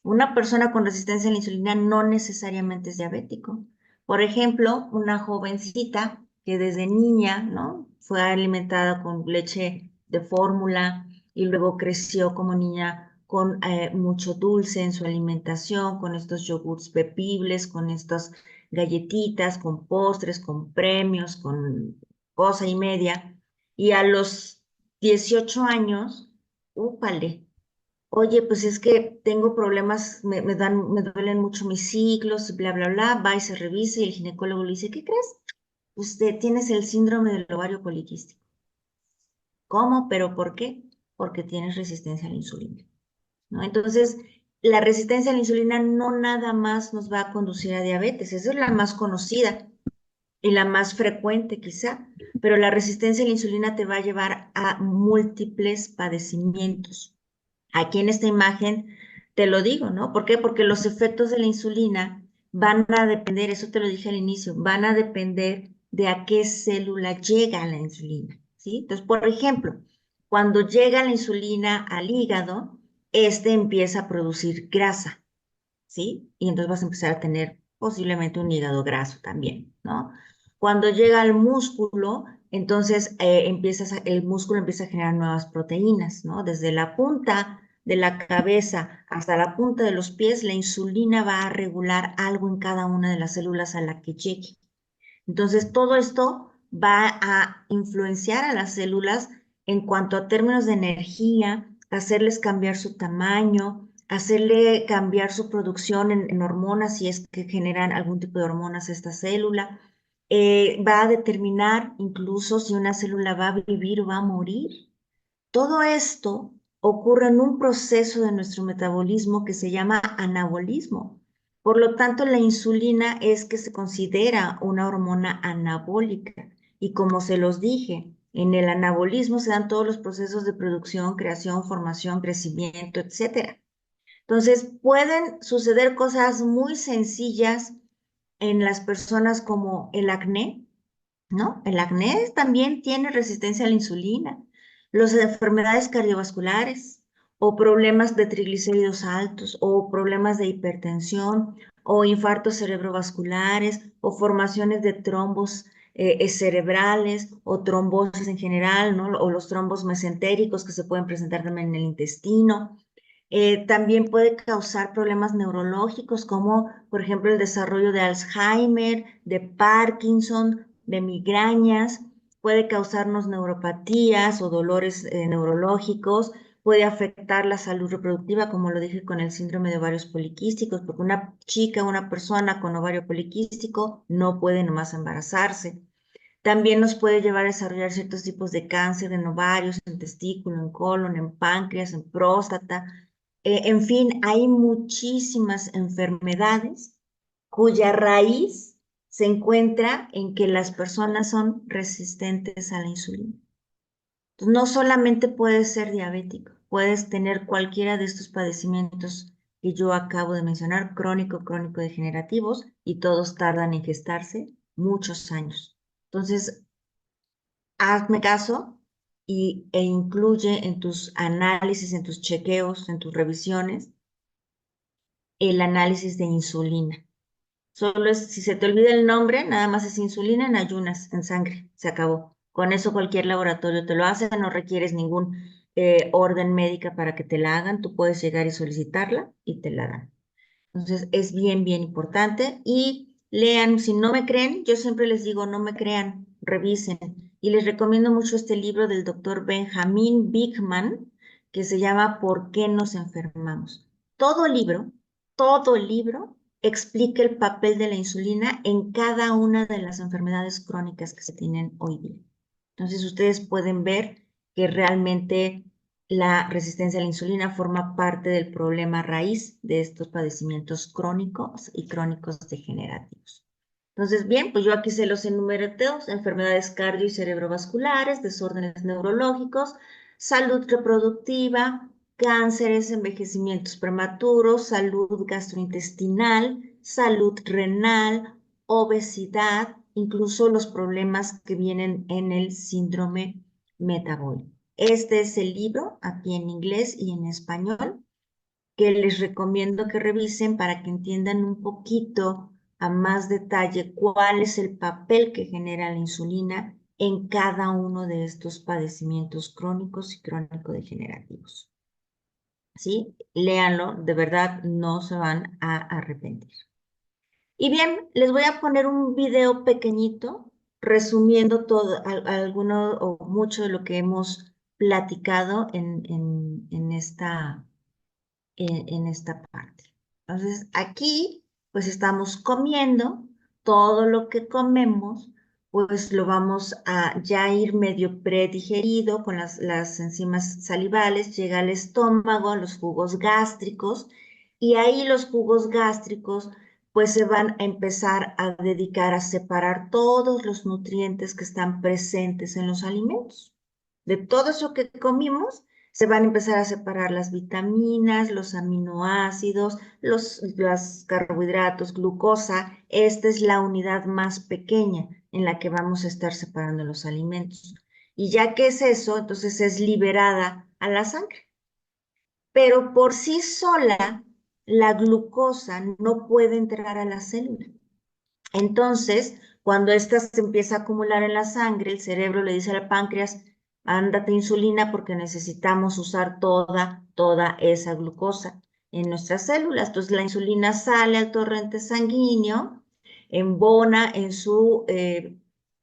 [SPEAKER 2] Una persona con resistencia a la insulina no necesariamente es diabético. Por ejemplo, una jovencita que desde niña, ¿no? Fue alimentada con leche de fórmula y luego creció como niña con mucho dulce en su alimentación, con estos yogurts bebibles, con estas galletitas, con postres, con premios, con cosa y media. Y a los 18 años, úpale, oye, pues es que tengo problemas, me duelen mucho mis ciclos, bla, bla, bla, va y se revisa y el ginecólogo le dice, ¿qué crees? Usted tienes el síndrome del ovario poliquístico. ¿Cómo? ¿Pero por qué? Porque tienes resistencia a la insulina, ¿no? Entonces, la resistencia a la insulina no nada más nos va a conducir a diabetes, esa es la más conocida y la más frecuente quizá, pero la resistencia a la insulina te va a llevar a múltiples padecimientos. Aquí en esta imagen te lo digo, ¿no? ¿Por qué? Porque los efectos de la insulina van a depender, eso te lo dije al inicio, van a depender de a qué célula llega la insulina, ¿sí? Entonces, por ejemplo, cuando llega la insulina al hígado, este empieza a producir grasa, ¿sí? Y entonces vas a empezar a tener posiblemente un hígado graso también, ¿no? Cuando llega al músculo, entonces el músculo empieza a generar nuevas proteínas, ¿no? Desde la punta de la cabeza hasta la punta de los pies, la insulina va a regular algo en cada una de las células a la que llegue. Entonces, todo esto va a influenciar a las células en cuanto a términos de energía, hacerles cambiar su tamaño, hacerle cambiar su producción en hormonas si es que generan algún tipo de hormonas esta célula. Va a determinar incluso si una célula va a vivir o va a morir. Todo esto ocurre en un proceso de nuestro metabolismo que se llama anabolismo. Por lo tanto, la insulina es que se considera una hormona anabólica. Y como se los dije, en el anabolismo se dan todos los procesos de producción, creación, formación, crecimiento, etcétera. Entonces, pueden suceder cosas muy sencillas en las personas como el acné, ¿no? El acné también tiene resistencia a la insulina, las enfermedades cardiovasculares o problemas de triglicéridos altos o problemas de hipertensión o infartos cerebrovasculares o formaciones de trombos cerebrales o trombosis en general, ¿no? O los trombos mesentéricos que se pueden presentar también en el intestino. También puede causar problemas neurológicos como, por ejemplo, el desarrollo de Alzheimer, de Parkinson, de migrañas. Puede causarnos neuropatías o dolores neurológicos. Puede afectar la salud reproductiva, como lo dije con el síndrome de ovarios poliquísticos, porque una chica, una persona con ovario poliquístico no puede nomás embarazarse. También nos puede llevar a desarrollar ciertos tipos de cáncer en ovarios, en testículo, en colon, en páncreas, en próstata. En fin, hay muchísimas enfermedades cuya raíz se encuentra en que las personas son resistentes a la insulina. Entonces, no solamente puedes ser diabético, puedes tener cualquiera de estos padecimientos que yo acabo de mencionar, crónico-degenerativos, y todos tardan en gestarse muchos años. Entonces, hazme caso e incluye en tus análisis, en tus chequeos, en tus revisiones, el análisis de insulina. Solo es, si se te olvida el nombre, nada más es insulina en ayunas, en sangre, se acabó. Con eso cualquier laboratorio te lo hace, no requieres ningún orden médica para que te la hagan, tú puedes llegar y solicitarla y te la dan. Entonces es bien, bien importante y lean, si no me creen, yo siempre les digo, no me crean, revisen. Y les recomiendo mucho este libro del doctor Benjamin Bigman, que se llama ¿Por qué nos enfermamos? Todo libro, todo el libro explica el papel de la insulina en cada una de las enfermedades crónicas que se tienen hoy día. Entonces ustedes pueden ver que realmente la resistencia a la insulina forma parte del problema raíz de estos padecimientos crónicos y crónicos degenerativos. Entonces, bien, pues yo aquí se los enumeré todos: enfermedades cardio y cerebrovasculares, desórdenes neurológicos, salud reproductiva, cánceres, envejecimientos prematuros, salud gastrointestinal, salud renal, obesidad, incluso los problemas que vienen en el síndrome metabólico. Este es el libro, aquí en inglés y en español, que les recomiendo que revisen para que entiendan un poquito a más detalle cuál es el papel que genera la insulina en cada uno de estos padecimientos crónicos y crónico-degenerativos. ¿Sí? Léanlo, de verdad no se van a arrepentir. Y bien, les voy a poner un video pequeñito resumiendo todo, alguno o mucho de lo que hemos platicado en esta parte. Entonces, aquí pues estamos comiendo, todo lo que comemos, pues lo vamos a ya ir medio predigerido con las enzimas salivales, llega al estómago, los jugos gástricos, y ahí los jugos gástricos pues se van a empezar a dedicar a separar todos los nutrientes que están presentes en los alimentos. De todo eso que comimos, se van a empezar a separar las vitaminas, los aminoácidos, los carbohidratos, glucosa. Esta es la unidad más pequeña en la que vamos a estar separando los alimentos. Y ya que es eso, entonces es liberada a la sangre. Pero por sí sola, la glucosa no puede entrar a la célula. Entonces, cuando ésta se empieza a acumular en la sangre, el cerebro le dice al páncreas: ándate insulina porque necesitamos usar toda esa glucosa en nuestras células. Entonces, la insulina sale al torrente sanguíneo, embona en su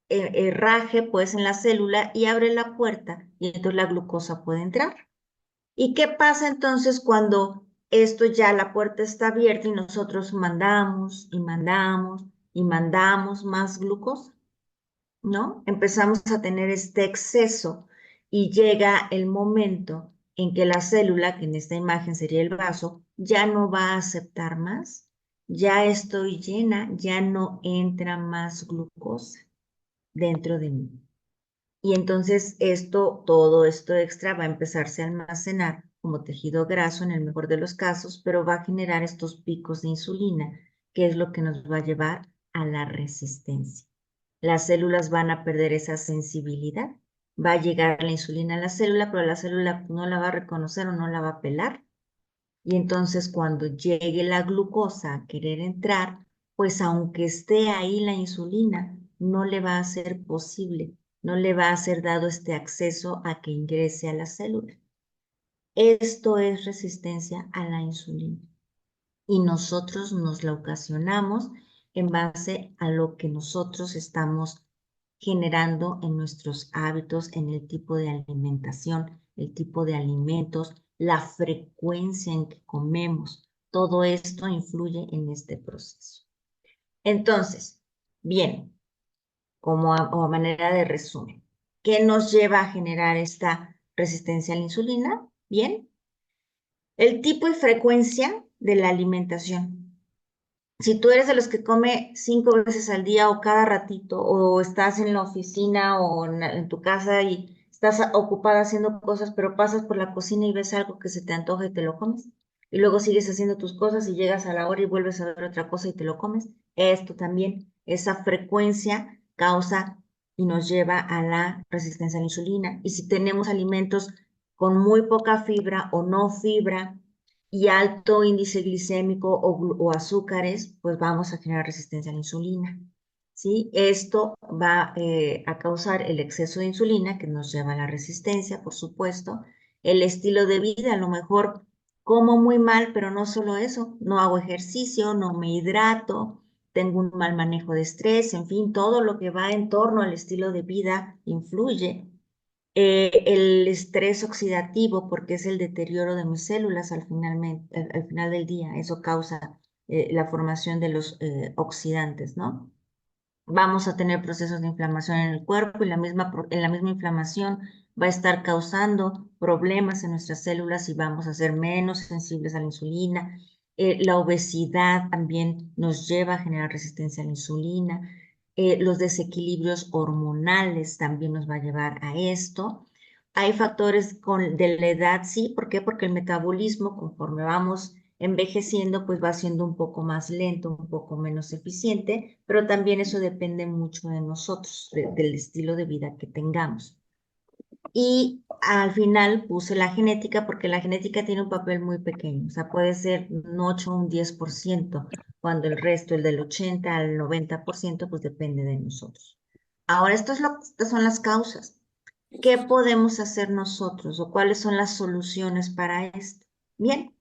[SPEAKER 2] herraje, pues en la célula, y abre la puerta y entonces la glucosa puede entrar. ¿Y qué pasa entonces cuando esto ya la puerta está abierta y nosotros mandamos y mandamos y mandamos más glucosa? ¿No? Empezamos a tener este exceso y llega el momento en que la célula, que en esta imagen sería el vaso, ya no va a aceptar más. Ya estoy llena, ya no entra más glucosa dentro de mí. Y entonces todo esto extra va a empezarse a almacenar como tejido graso en el mejor de los casos, pero va a generar estos picos de insulina, que es lo que nos va a llevar a la resistencia. las células van a perder esa sensibilidad. Va a llegar la insulina a la célula, pero la célula no la va a reconocer o no la va a pelar. Y entonces cuando llegue la glucosa a querer entrar, pues aunque esté ahí la insulina, no le va a ser posible, no le va a ser dado este acceso a que ingrese a la célula. Esto es resistencia a la insulina y nosotros nos la ocasionamos en base a lo que nosotros estamos generando en nuestros hábitos, en el tipo de alimentación, el tipo de alimentos, la frecuencia en que comemos. Todo esto influye en este proceso. Entonces, bien, como a manera de resumen, ¿qué nos lleva a generar esta resistencia a la insulina? Bien, el tipo y frecuencia de la alimentación. Si tú eres de los que come 5 veces al día o cada ratito, o estás en la oficina o en tu casa y estás ocupada haciendo cosas, pero pasas por la cocina y ves algo que se te antoja y te lo comes, y luego sigues haciendo tus cosas y llegas a la hora y vuelves a ver otra cosa y te lo comes, esto también, esa frecuencia causa y nos lleva a la resistencia a la insulina. Y si tenemos alimentos con muy poca fibra o no fibra, y alto índice glicémico o azúcares, pues vamos a generar resistencia a la insulina. ¿Sí? Esto va a causar el exceso de insulina que nos lleva a la resistencia, por supuesto. El estilo de vida, a lo mejor como muy mal, pero no solo eso, no hago ejercicio, no me hidrato, tengo un mal manejo de estrés, en fin, todo lo que va en torno al estilo de vida influye. El estrés oxidativo, porque es el deterioro de mis células al final del día, eso causa la formación de los oxidantes, ¿no? Vamos a tener procesos de inflamación en el cuerpo y en la misma inflamación va a estar causando problemas en nuestras células y vamos a ser menos sensibles a la insulina. La obesidad también nos lleva a generar resistencia a la insulina. Los desequilibrios hormonales también nos va a llevar a esto. Hay factores de la edad, sí, ¿por qué? Porque el metabolismo, conforme vamos envejeciendo, pues va siendo un poco más lento, un poco menos eficiente, pero también eso depende mucho de nosotros, del estilo de vida que tengamos. Y al final puse la genética porque la genética tiene un papel muy pequeño, o sea, puede ser un 8 o un 10%, cuando el resto, el del 80 al 90%, pues depende de nosotros. Ahora, estas son las causas. ¿Qué podemos hacer nosotros o cuáles son las soluciones para esto? Bien,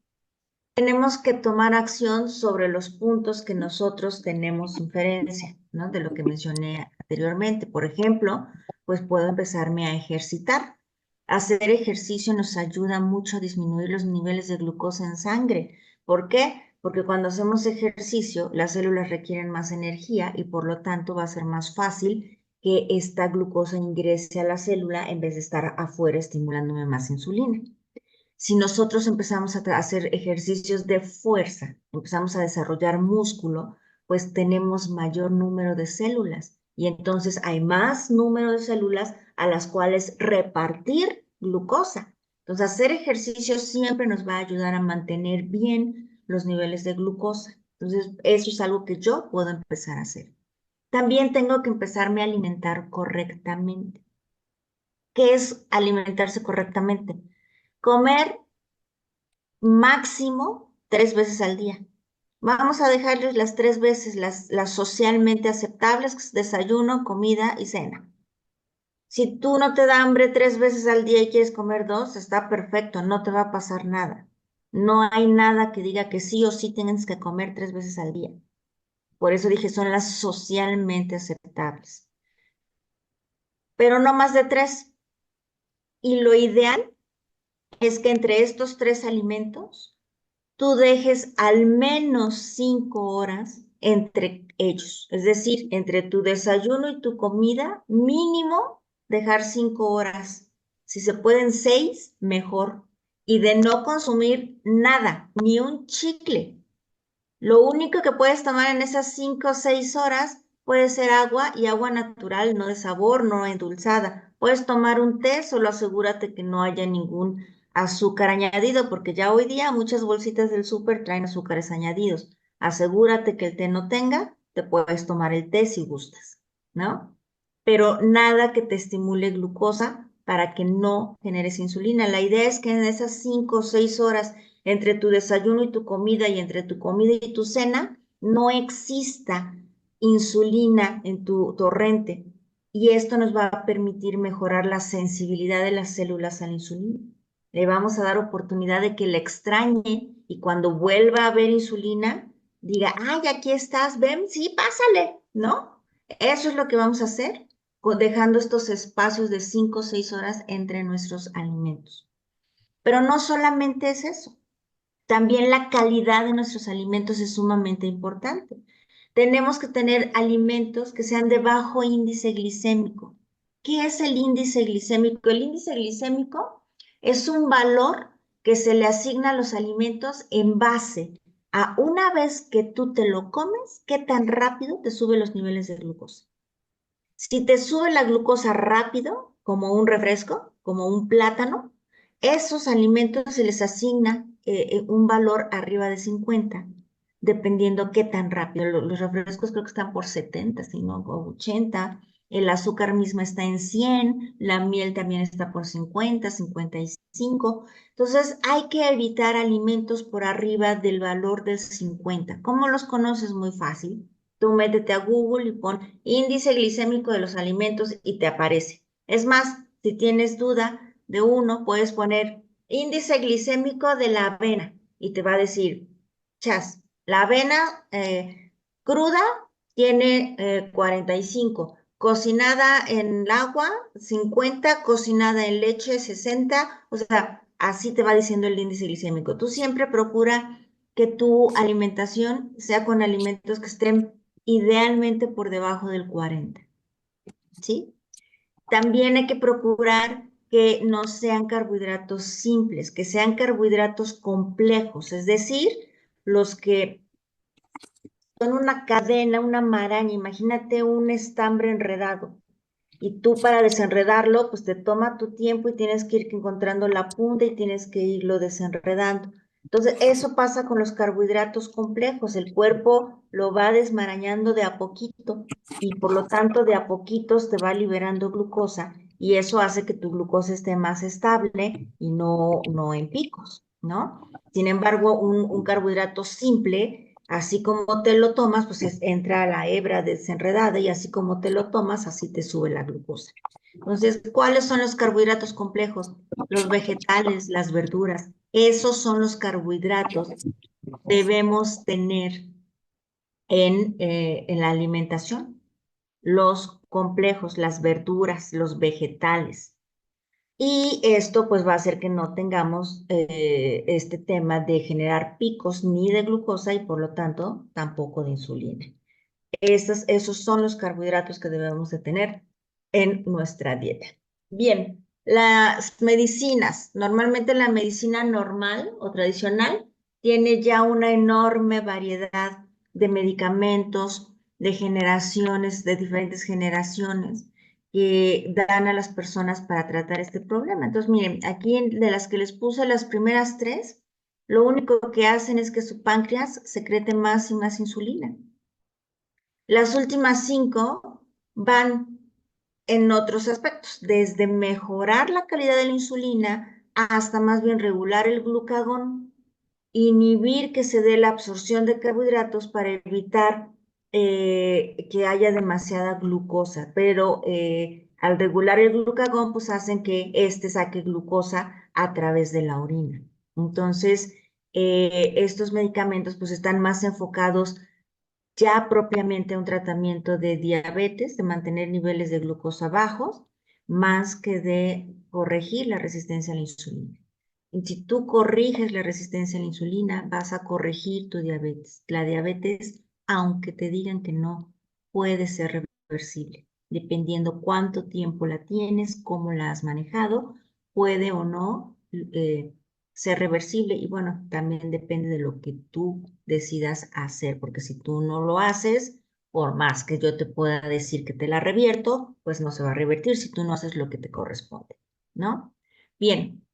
[SPEAKER 2] tenemos que tomar acción sobre los puntos que nosotros tenemos inferencia, ¿no? De lo que mencioné anteriormente. Por ejemplo, pues puedo empezarme a ejercitar. Hacer ejercicio nos ayuda mucho a disminuir los niveles de glucosa en sangre. ¿Por qué? Porque cuando hacemos ejercicio, las células requieren más energía y por lo tanto va a ser más fácil que esta glucosa ingrese a la célula en vez de estar afuera estimulándome más insulina. Si nosotros empezamos a hacer ejercicios de fuerza, empezamos a desarrollar músculo, pues tenemos mayor número de células y entonces hay más número de células a las cuales repartir glucosa. Entonces, hacer ejercicio siempre nos va a ayudar a mantener bien los niveles de glucosa. Entonces, eso es algo que yo puedo empezar a hacer. También tengo que empezarme a alimentar correctamente. ¿Qué es alimentarse correctamente? Comer máximo 3 veces al día. Vamos a dejarles las 3 veces, las socialmente aceptables, que es desayuno, comida y cena. Si tú no te da hambre 3 veces al día y quieres comer dos, está perfecto, no te va a pasar nada. No hay nada que diga que sí o sí tienes que comer 3 veces al día. Por eso dije, son las socialmente aceptables. Pero no más de tres. Y lo ideal es que entre estos tres alimentos tú dejes al menos 5 horas entre ellos. Es decir, entre tu desayuno y tu comida, mínimo dejar 5 horas. Si se pueden seis, mejor. Y de no consumir nada, ni un chicle. Lo único que puedes tomar en esas 5 o 6 horas puede ser agua y agua natural, no de sabor, no endulzada. Puedes tomar un té, solo asegúrate que no haya ningún azúcar añadido, porque ya hoy día muchas bolsitas del súper traen azúcares añadidos. Asegúrate que el té no tenga, te puedes tomar el té si gustas. ¿no? Pero nada que te estimule glucosa para que no generes insulina. La idea es que en esas 5 o 6 horas entre tu desayuno y tu comida y entre tu comida y tu cena no exista insulina en tu torrente y esto nos va a permitir mejorar la sensibilidad de las células a la insulina. Le vamos a dar oportunidad de que la extrañe y cuando vuelva a haber insulina, diga, ay, aquí estás, ven, sí, pásale, ¿no? Eso es lo que vamos a hacer, dejando estos espacios de 5 o 6 horas entre nuestros alimentos. Pero no solamente es eso, también la calidad de nuestros alimentos es sumamente importante. Tenemos que tener alimentos que sean de bajo índice glicémico. ¿Qué es el índice glicémico? El índice glicémico es un valor que se le asigna a los alimentos en base a una vez que tú te lo comes, qué tan rápido te sube los niveles de glucosa. Si te sube la glucosa rápido, como un refresco, como un plátano, esos alimentos se les asigna un valor arriba de 50, dependiendo qué tan rápido. Los refrescos creo que están por 70, si no, o 80. El azúcar misma está en 100, la miel también está por 50, 55. Entonces hay que evitar alimentos por arriba del valor del 50. ¿Cómo los conoces? Muy fácil. Tú métete a Google y pon índice glicémico de los alimentos y te aparece. Es más, si tienes duda de uno, puedes poner índice glicémico de la avena y te va a decir, chas, la avena cruda tiene 45, cocinada en el agua 50, cocinada en leche 60, o sea, así te va diciendo el índice glicémico. Tú siempre procura que tu alimentación sea con alimentos que estén idealmente por debajo del 40, ¿sí? También hay que procurar que no sean carbohidratos simples, que sean carbohidratos complejos, es decir, los que son una cadena, una maraña, imagínate un estambre enredado. Y tú para desenredarlo, pues te toma tu tiempo y tienes que ir encontrando la punta y tienes que irlo desenredando. Entonces, eso pasa con los carbohidratos complejos. El cuerpo lo va desmarañando de a poquito y por lo tanto de a poquitos te va liberando glucosa y eso hace que tu glucosa esté más estable y no en picos, ¿no? Sin embargo, un carbohidrato simple, así como te lo tomas, pues entra a la hebra desenredada y así como te lo tomas, así te sube la glucosa. Entonces, ¿cuáles son los carbohidratos complejos? Los vegetales, las verduras. Esos son los carbohidratos que debemos tener en la alimentación. Los complejos, las verduras, los vegetales. Y esto pues va a hacer que no tengamos este tema de generar picos ni de glucosa y por lo tanto tampoco de insulina. Esos son los carbohidratos que debemos de tener en nuestra dieta. Bien, las medicinas. Normalmente la medicina normal o tradicional tiene ya una enorme variedad de medicamentos, de generaciones, de diferentes generaciones que dan a las personas para tratar este problema. Entonces, miren, aquí de las que les puse las primeras tres, lo único que hacen es que su páncreas secrete más y más insulina. Las últimas 5 van en otros aspectos, desde mejorar la calidad de la insulina hasta más bien regular el glucagón, inhibir que se dé la absorción de carbohidratos para evitar que haya demasiada glucosa, pero al regular el glucagón, pues hacen que éste saque glucosa a través de la orina. Entonces, estos medicamentos pues están más enfocados ya propiamente un tratamiento de diabetes, de mantener niveles de glucosa bajos, más que de corregir la resistencia a la insulina. Y si tú corriges la resistencia a la insulina, vas a corregir tu diabetes. La diabetes, aunque te digan que no, puede ser reversible, dependiendo cuánto tiempo la tienes, cómo la has manejado, puede o no ser reversible y bueno, también depende de lo que tú decidas hacer, porque si tú no lo haces, por más que yo te pueda decir que te la revierto, pues no se va a revertir si tú no haces lo que te corresponde, ¿no? Bien,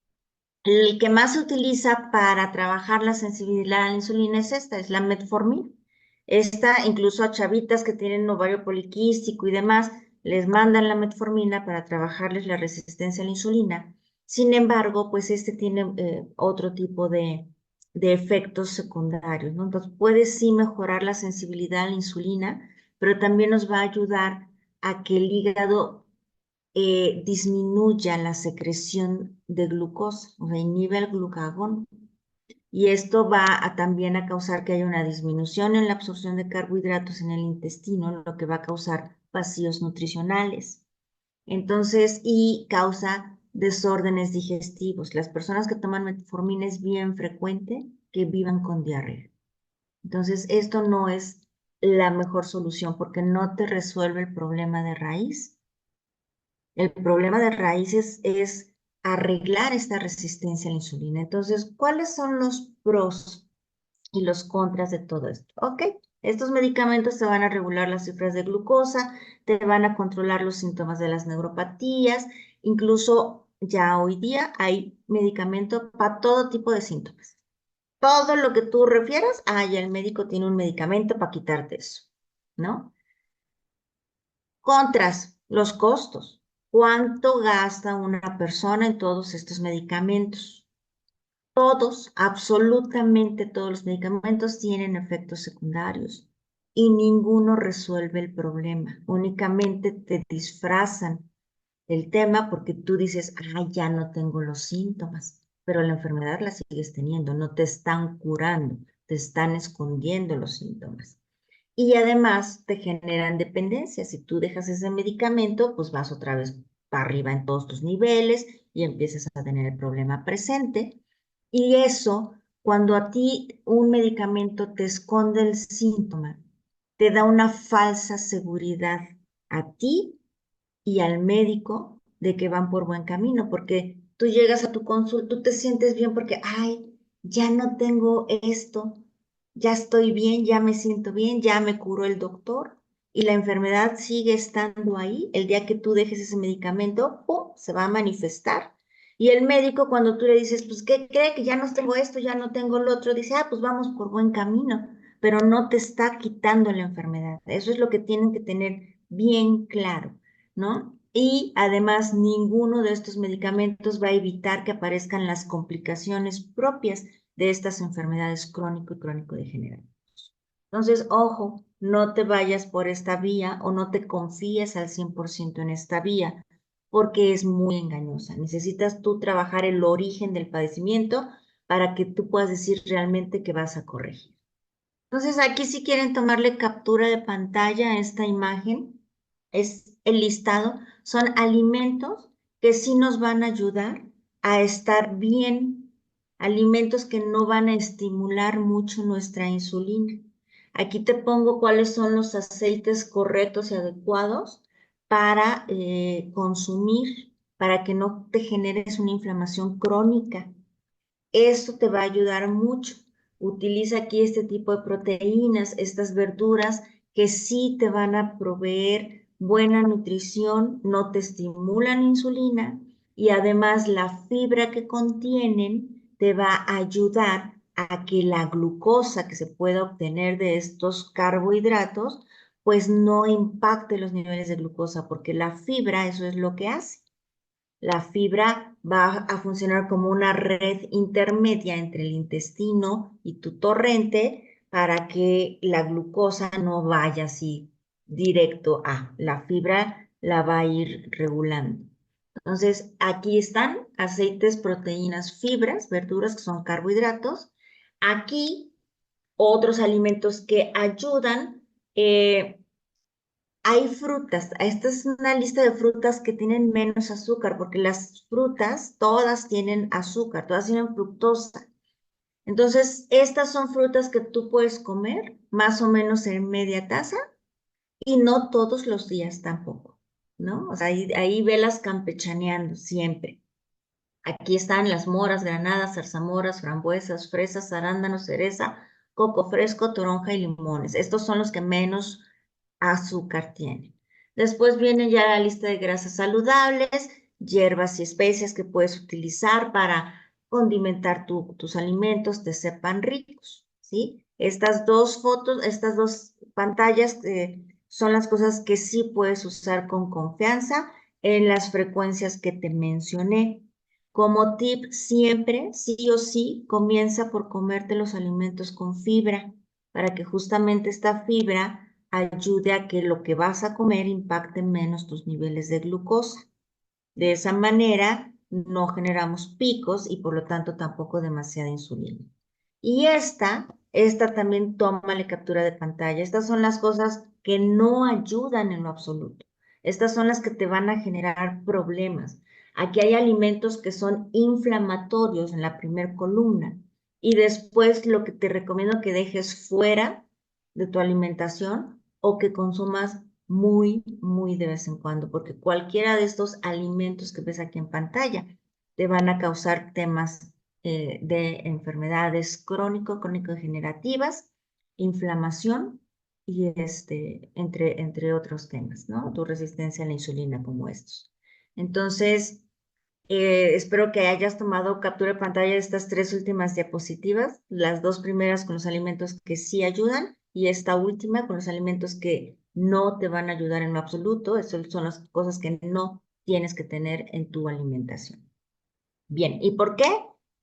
[SPEAKER 2] el que más se utiliza para trabajar la sensibilidad a la insulina es esta, es la metformina. Esta, incluso a chavitas que tienen ovario poliquístico y demás, les mandan la metformina para trabajarles la resistencia a la insulina. Sin embargo, pues este tiene otro tipo de efectos secundarios, ¿no? Entonces puede sí mejorar la sensibilidad a la insulina, pero también nos va a ayudar a que el hígado disminuya la secreción de glucosa, o sea, inhibe el glucagón. Y esto va a, también a causar que haya una disminución en la absorción de carbohidratos en el intestino, lo que va a causar vacíos nutricionales. Entonces, y causa desórdenes digestivos. Las personas que toman metformina es bien frecuente que vivan con diarrea. Entonces, esto no es la mejor solución porque no te resuelve el problema de raíz. El problema de raíz es arreglar esta resistencia a la insulina. Entonces, ¿cuáles son los pros y los contras de todo esto? Ok, estos medicamentos te van a regular las cifras de glucosa, te van a controlar los síntomas de las neuropatías, incluso ya hoy día hay medicamento para todo tipo de síntomas. Todo lo que tú refieras, ya el médico tiene un medicamento para quitarte eso, ¿no? Contras, los costos. ¿Cuánto gasta una persona en todos estos medicamentos? Todos, absolutamente todos los medicamentos tienen efectos secundarios y ninguno resuelve el problema. Únicamente te disfrazan el tema porque tú dices, ya no tengo los síntomas, pero la enfermedad la sigues teniendo, no te están curando, te están escondiendo los síntomas. Y además te generan dependencia. Si tú dejas ese medicamento, pues vas otra vez para arriba en todos tus niveles y empiezas a tener el problema presente. Y eso, cuando a ti un medicamento te esconde el síntoma, te da una falsa seguridad a ti y al médico de que van por buen camino, porque tú llegas a tu consulta, tú te sientes bien porque, ya no tengo esto, ya estoy bien, ya me siento bien, ya me curó el doctor y la enfermedad sigue estando ahí. El día que tú dejes ese medicamento, ¡pum!, se va a manifestar. Y el médico, cuando tú le dices, pues, ¿qué cree? Que ya no tengo esto, ya no tengo lo otro, dice, pues vamos por buen camino, pero no te está quitando la enfermedad. Eso es lo que tienen que tener bien claro, ¿no? Y además, ninguno de estos medicamentos va a evitar que aparezcan las complicaciones propias de estas enfermedades crónico y crónico-degenerativas. Entonces, ojo, no te vayas por esta vía o no te confíes al 100% en esta vía, porque es muy engañosa. Necesitas tú trabajar el origen del padecimiento para que tú puedas decir realmente que vas a corregir. Entonces, aquí si quieren tomarle captura de pantalla a esta imagen, es el listado, son alimentos que sí nos van a ayudar a estar bien, alimentos que no van a estimular mucho nuestra insulina. Aquí te pongo cuáles son los aceites correctos y adecuados para consumir, para que no te generes una inflamación crónica. Esto te va a ayudar mucho. Utiliza aquí este tipo de proteínas, estas verduras que sí te van a proveer buena nutrición, no te estimulan insulina y además la fibra que contienen te va a ayudar a que la glucosa que se pueda obtener de estos carbohidratos pues no impacte los niveles de glucosa porque la fibra eso es lo que hace. La fibra va a funcionar como una red intermedia entre el intestino y tu torrente para que la glucosa no vaya así directo a la fibra, la va a ir regulando. Entonces, aquí están aceites, proteínas, fibras, verduras que son carbohidratos. Aquí otros alimentos que ayudan hay frutas, esta es una lista de frutas que tienen menos azúcar, porque las frutas todas tienen azúcar, todas tienen fructosa. Entonces, estas son frutas que tú puedes comer más o menos en media taza y no todos los días tampoco, ¿no? O sea, ahí velas campechaneando siempre. Aquí están las moras, granadas, zarzamoras, frambuesas, fresas, arándanos, cereza, coco fresco, toronja y limones. Estos son los que menos azúcar tiene. Después viene ya la lista de grasas saludables, hierbas y especias que puedes utilizar para condimentar tus alimentos, te sepan ricos, ¿sí? Estas dos fotos, estas dos pantallas son las cosas que sí puedes usar con confianza en las frecuencias que te mencioné. Como tip, siempre, sí o sí, comienza por comerte los alimentos con fibra, para que justamente esta fibra ayude a que lo que vas a comer impacte menos tus niveles de glucosa. De esa manera no generamos picos y por lo tanto tampoco demasiada insulina. Y esta también tómale captura de pantalla. Estas son las cosas que no ayudan en lo absoluto. Estas son las que te van a generar problemas. Aquí hay alimentos que son inflamatorios en la primer columna. Y después lo que te recomiendo que dejes fuera de tu alimentación o que consumas muy, muy de vez en cuando, porque cualquiera de estos alimentos que ves aquí en pantalla te van a causar temas de enfermedades crónico-degenerativas, inflamación y entre otros temas, ¿no? Tu resistencia a la insulina como estos. Entonces, espero que hayas tomado captura de pantalla de estas tres últimas diapositivas, las dos primeras con los alimentos que sí ayudan y esta última con los alimentos que no te van a ayudar en lo absoluto. Esas son las cosas que no tienes que tener en tu alimentación. Bien, ¿y por qué?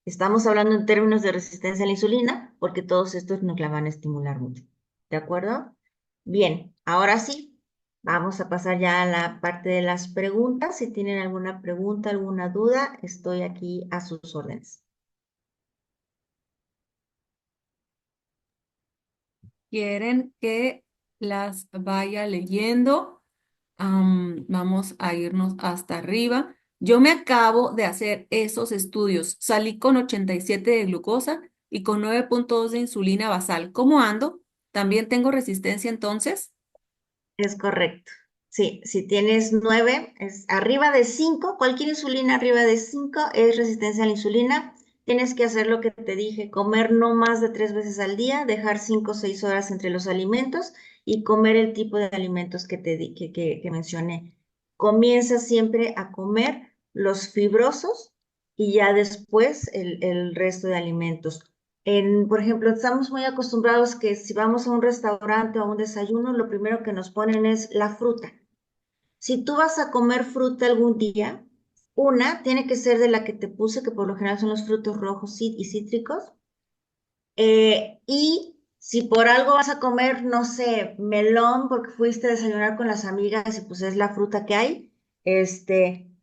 [SPEAKER 2] Estamos hablando en términos de resistencia a la insulina, porque todos estos nos la van a estimular mucho. ¿De acuerdo? Bien, ahora sí, vamos a pasar ya a la parte de las preguntas. Si tienen alguna pregunta, alguna duda, estoy aquí a sus órdenes.
[SPEAKER 1] ¿Quieren que las vaya leyendo? Vamos a irnos hasta arriba. Yo me acabo de hacer esos estudios. Salí con 87 de glucosa y con 9,2 de insulina basal. ¿Cómo ando? ¿También tengo resistencia entonces?
[SPEAKER 2] Es correcto. Sí, si tienes 9, es arriba de 5, cualquier insulina arriba de 5 es resistencia a la insulina. Tienes que hacer lo que te dije, comer no más de 3 veces al día, dejar 5 o 6 horas entre los alimentos y comer el tipo de alimentos que mencioné. Comienza siempre a comer los fibrosos y ya después el resto de alimentos. Por ejemplo, estamos muy acostumbrados que si vamos a un restaurante o a un desayuno, lo primero que nos ponen es la fruta. Si tú vas a comer fruta algún día, una tiene que ser de la que te puse, que por lo general son los frutos rojos y cítricos. Y si por algo vas a comer, no sé, melón, porque fuiste a desayunar con las amigas y pues es la fruta que hay,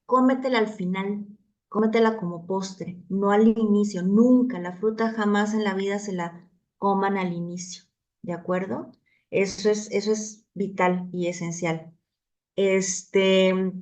[SPEAKER 2] cómetela al final, cómetela como postre, no al inicio, nunca, la fruta jamás en la vida se la coman al inicio, ¿de acuerdo? Eso es vital y esencial. Este,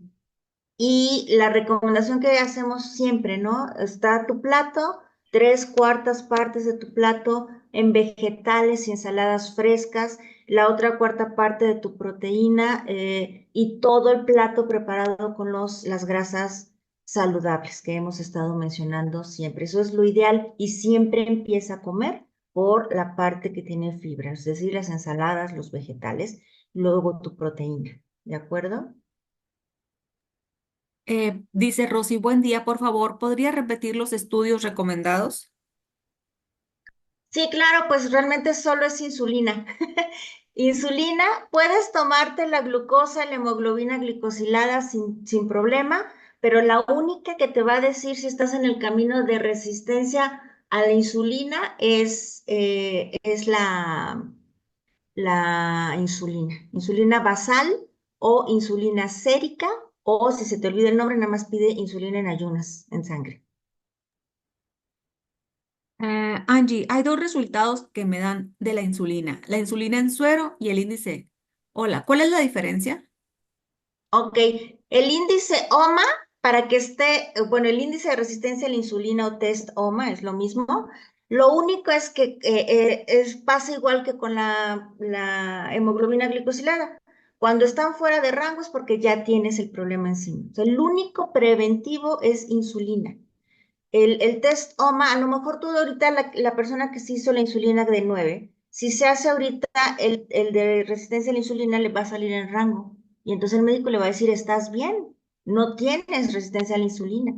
[SPEAKER 2] y la recomendación que hacemos siempre, ¿no? Está tu plato, 3/4 partes de tu plato en vegetales y ensaladas frescas, la otra cuarta parte de tu proteína y todo el plato preparado con las grasas saludables que hemos estado mencionando siempre. Eso es lo ideal y siempre empieza a comer por la parte que tiene fibra, es decir, las ensaladas, los vegetales, luego tu proteína, ¿de acuerdo?
[SPEAKER 1] Dice Rosy, buen día, por favor, ¿podría repetir los estudios recomendados?
[SPEAKER 2] Sí, claro, pues realmente solo es insulina. Insulina, puedes tomarte la glucosa, la hemoglobina glicosilada sin problema, pero la única que te va a decir si estás en el camino de resistencia a la insulina es la insulina. Insulina basal o insulina sérica, o si se te olvida el nombre, nada más pide insulina en ayunas, en sangre.
[SPEAKER 1] Angie, hay dos resultados que me dan de la insulina en suero y el índice. Hola, ¿cuál es la diferencia?
[SPEAKER 2] Ok, el índice OMA, para que esté, bueno, el índice de resistencia a la insulina o test OMA es lo mismo. Lo único es que pasa igual que con la hemoglobina glicosilada. Cuando están fuera de rango es porque ya tienes el problema encima. O sea, el único preventivo es insulina. El test OMA, a lo mejor tú ahorita, la persona que se hizo la insulina de 9, si se hace ahorita el de resistencia a la insulina, le va a salir en rango. Y entonces el médico le va a decir, estás bien, no tienes resistencia a la insulina.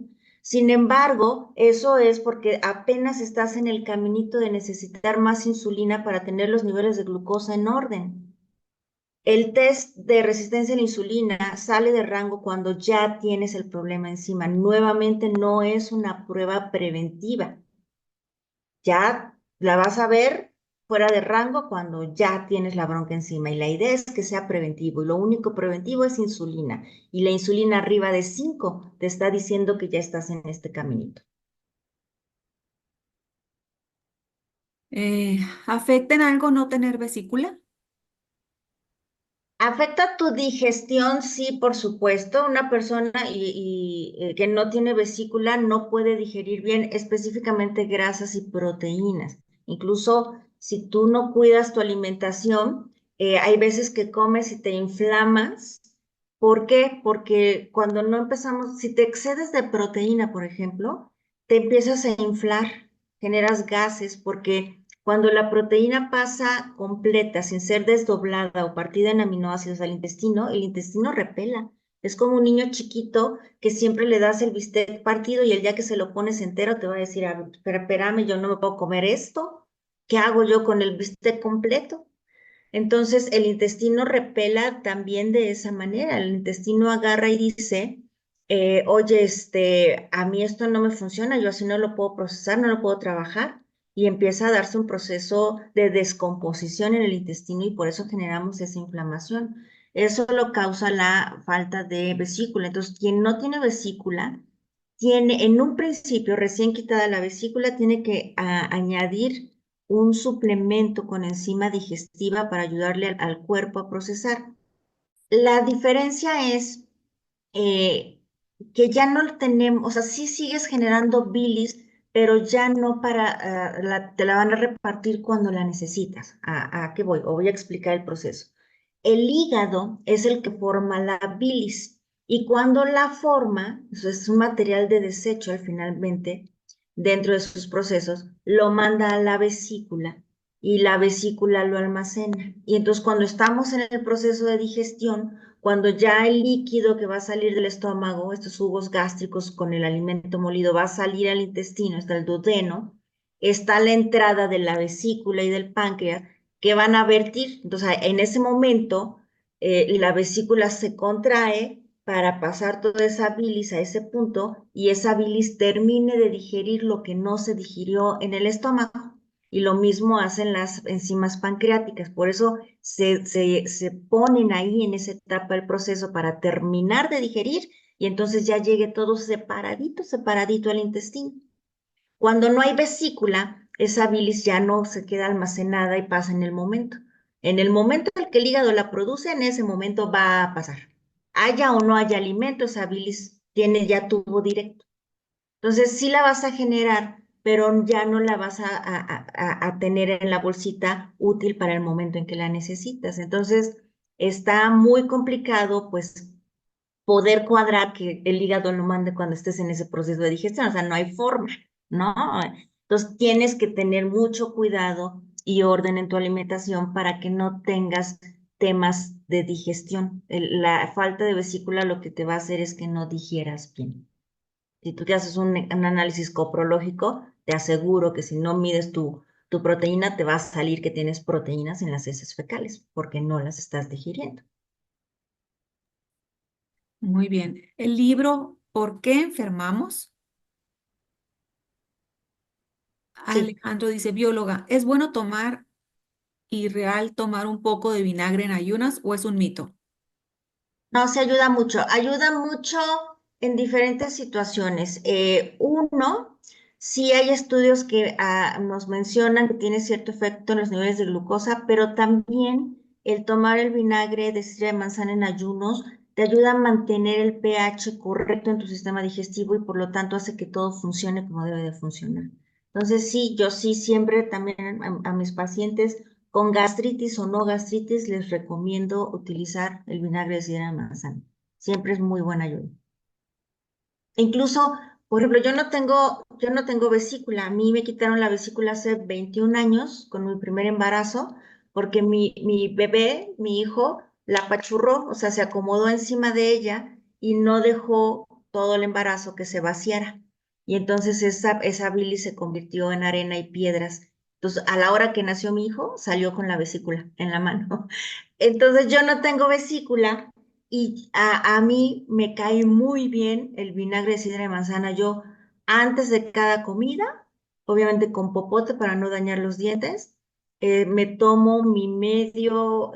[SPEAKER 2] Sin embargo, eso es porque apenas estás en el caminito de necesitar más insulina para tener los niveles de glucosa en orden. El test de resistencia a la insulina sale de rango cuando ya tienes el problema encima. Nuevamente no es una prueba preventiva. Ya la vas a ver fuera de rango cuando ya tienes la bronca encima. Y la idea es que sea preventivo. Y lo único preventivo es insulina. Y la insulina arriba de 5 te está diciendo que ya estás en este caminito.
[SPEAKER 1] Eh, ¿Afecta en algo no tener vesícula?
[SPEAKER 2] ¿Afecta tu digestión? Sí, por supuesto. Una persona que no tiene vesícula no puede digerir bien específicamente grasas y proteínas. Incluso si tú no cuidas tu alimentación, hay veces que comes y te inflamas. ¿Por qué? Porque cuando no empezamos, si te excedes de proteína, por ejemplo, te empiezas a inflar, generas gases, porque cuando la proteína pasa completa, sin ser desdoblada o partida en aminoácidos al intestino, el intestino repela. Es como un niño chiquito que siempre le das el bistec partido y el día que se lo pones entero te va a decir, "Ah, pero espérame, yo no me puedo comer esto. ¿Qué hago yo con el bistec completo?" Entonces, el intestino repela también de esa manera. El intestino agarra y dice, oye, a mí esto no me funciona, yo así no lo puedo procesar, no lo puedo trabajar. Y empieza a darse un proceso de descomposición en el intestino y por eso generamos esa inflamación. Eso lo causa la falta de vesícula. Entonces, quien no tiene vesícula, tiene, en un principio, recién quitada la vesícula, tiene que añadir un suplemento con enzima digestiva para ayudarle al cuerpo a procesar. La diferencia es eh, que ya no lo tenemos, o sea, sí sigues generando bilis, pero ya no para, te la van a repartir cuando la necesitas. ¿A qué voy? O voy a explicar el proceso. El hígado es el que forma la bilis y cuando la forma, eso es un material de desecho al finalmente, dentro de sus procesos, lo manda a la vesícula y la vesícula lo almacena. Y entonces cuando estamos en el proceso de digestión, cuando ya el líquido que va a salir del estómago, estos jugos gástricos con el alimento molido, va a salir al intestino, está el duodeno, está la entrada de la vesícula y del páncreas que van a vertir. Entonces, en ese momento, la vesícula se contrae para pasar toda esa bilis a ese punto y esa bilis termine de digerir lo que no se digirió en el estómago. Y lo mismo hacen las enzimas pancreáticas. Por eso se ponen ahí en esa etapa del proceso para terminar de digerir y entonces ya llegue todo separadito, separadito al intestino. Cuando no hay vesícula, esa bilis ya no se queda almacenada y pasa en el momento. En el momento en que el hígado la produce, en ese momento va a pasar. Haya o no haya alimento, esa bilis tiene ya tubo directo. Entonces sí la vas a generar, pero ya no la vas a tener en la bolsita útil para el momento en que la necesitas. Entonces está muy complicado, pues, poder cuadrar que el hígado lo mande cuando estés en ese proceso de digestión. O sea, no hay forma, ¿no? Entonces tienes que tener mucho cuidado y orden en tu alimentación para que no tengas temas de digestión. La falta de vesícula lo que te va a hacer es que no digieras bien. Si tú te haces un análisis coprológico, te aseguro que si no mides tu proteína, te va a salir que tienes proteínas en las heces fecales porque no las estás digiriendo.
[SPEAKER 1] Muy bien. El libro ¿Por qué enfermamos?
[SPEAKER 2] Sí.
[SPEAKER 1] Alejandro dice, bióloga, ¿es bueno tomar y real tomar un poco de vinagre en ayunas o es un mito?
[SPEAKER 2] No, se ayuda mucho en diferentes situaciones. Uno, sí hay estudios que nos mencionan que tiene cierto efecto en los niveles de glucosa, pero también el tomar el vinagre de estrella de manzana en ayunos te ayuda a mantener el pH correcto en tu sistema digestivo y por lo tanto hace que todo funcione como debe de funcionar. Entonces, sí, yo sí siempre también a mis pacientes con gastritis o no gastritis, les recomiendo utilizar el vinagre de sidra de manzana. Siempre es muy buena ayuda. Incluso, por ejemplo, yo no tengo vesícula. A mí me quitaron la vesícula hace 21 años con mi primer embarazo, porque mi bebé, mi hijo, la apachurró, o sea, se acomodó encima de ella y no dejó todo el embarazo que se vaciara. y entonces esa bilis se convirtió en arena y piedras. Entonces, a la hora que nació mi hijo, salió con la vesícula en la mano. Entonces, yo no tengo vesícula y a mí me cae muy bien el vinagre de sidra de manzana. Yo, antes de cada comida, obviamente con popote para no dañar los dientes, me tomo mi medio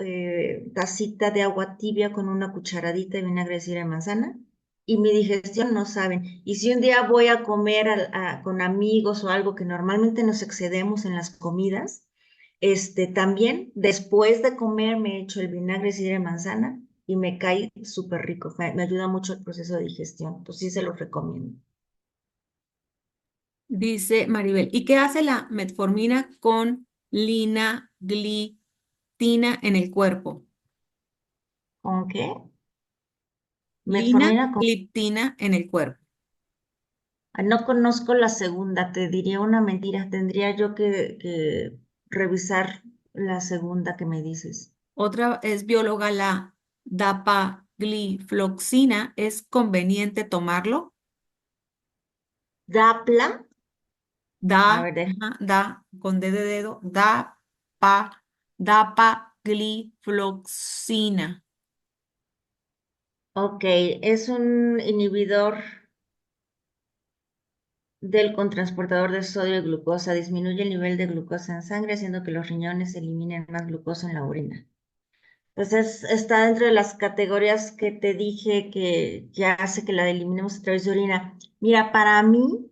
[SPEAKER 2] tacita de agua tibia con una cucharadita de vinagre de sidra de manzana y mi digestión no saben. Y si un día voy a comer con amigos o algo que normalmente nos excedemos en las comidas, también después de comer me echo el vinagre de sidra de manzana y me cae súper rico. Me ayuda mucho el proceso de digestión. Entonces sí se los recomiendo.
[SPEAKER 1] Dice Maribel, ¿y qué hace la metformina con linagliptina en el cuerpo?
[SPEAKER 2] ¿Con qué? Metformina con...
[SPEAKER 1] Linagliptina en el cuerpo.
[SPEAKER 2] No conozco la segunda, te diría una mentira. Tendría yo que revisar la segunda que me dices.
[SPEAKER 1] Otra es bióloga, la dapaglifloxina. ¿Es conveniente tomarlo?
[SPEAKER 2] Dapla, a ver,
[SPEAKER 1] Da, con D de dedo, dapaglifloxina.
[SPEAKER 2] ok, es un inhibidor del contransportador de sodio y glucosa, disminuye el nivel de glucosa en sangre, haciendo que los riñones eliminen más glucosa en la orina. Entonces, está dentro de las categorías que te dije que hace que la eliminemos a través de orina. Mira, para mí,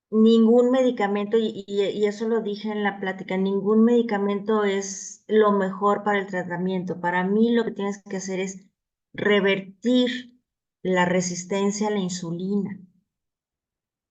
[SPEAKER 2] ningún medicamento, y eso lo dije en la plática, ningún medicamento es lo mejor para el tratamiento. Para mí, lo que tienes que hacer es revertir la resistencia a la insulina.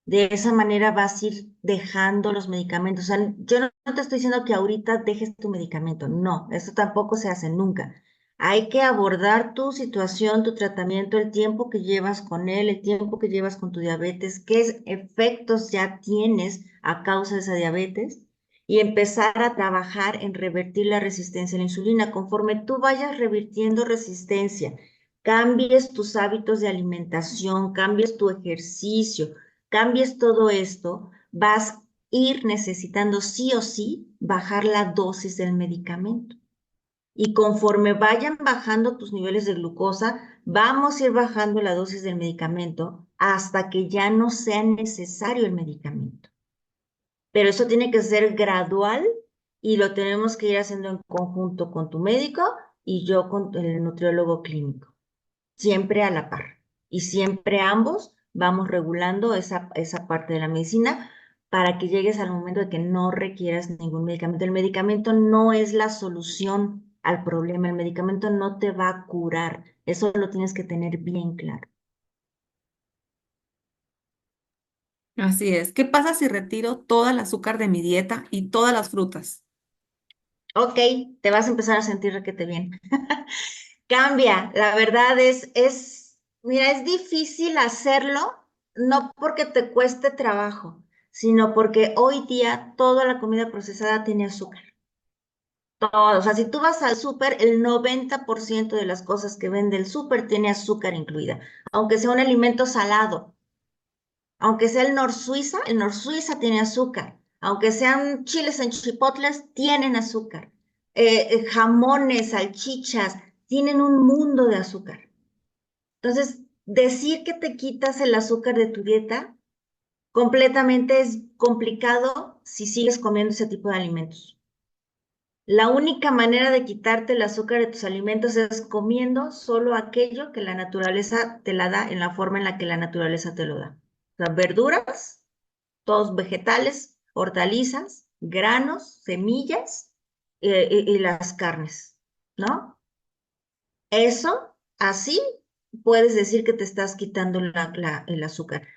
[SPEAKER 2] De esa manera vas a ir dejando los medicamentos. O sea, yo no te estoy diciendo que ahorita dejes tu medicamento. No, eso tampoco se hace nunca. Hay que abordar tu situación, tu tratamiento, el tiempo que llevas con él, el tiempo que llevas con tu diabetes, efectos ya tienes a causa de esa diabetes y empezar a trabajar en revertir la resistencia a la insulina. Conforme tú vayas revirtiendo resistencia, cambies tus hábitos de alimentación, cambies tu ejercicio, cambies todo esto, vas a ir necesitando sí o sí bajar la dosis del medicamento. Y conforme vayan bajando tus niveles de glucosa, vamos a ir bajando la dosis del medicamento hasta que ya no sea necesario el medicamento. Pero eso tiene que ser gradual y lo tenemos que ir haciendo en conjunto con tu médico y yo con el nutriólogo clínico, siempre a la par. Y siempre ambos vamos regulando esa parte de la medicina para que llegues al momento de que no requieras ningún medicamento. El medicamento no es la solución al problema, el medicamento no te va a curar. Eso lo tienes que tener bien claro.
[SPEAKER 1] Así es. ¿Qué pasa si retiro toda el azúcar de mi dieta y todas las frutas?
[SPEAKER 2] Ok, te vas a empezar a sentir requete bien. Cambia, la verdad mira, es difícil hacerlo, no porque te cueste trabajo, sino porque hoy día toda la comida procesada tiene azúcar. Todo, o sea, si tú vas al súper, el 90% de las cosas que vende el súper tiene azúcar incluida, aunque sea un alimento salado, aunque sea el Nor Suiza tiene azúcar, aunque sean chiles en chipotles, tienen azúcar. Jamones, salchichas, tienen un mundo de azúcar. Entonces, decir que te quitas el azúcar de tu dieta completamente es complicado si sigues comiendo ese tipo de alimentos. La única manera de quitarte el azúcar de tus alimentos es comiendo solo aquello que la naturaleza te la da en la forma en la que la naturaleza te lo da. O sea, verduras, todos vegetales, hortalizas, granos, semillas y las carnes, ¿no? Eso, así puedes decir que te estás quitando el azúcar.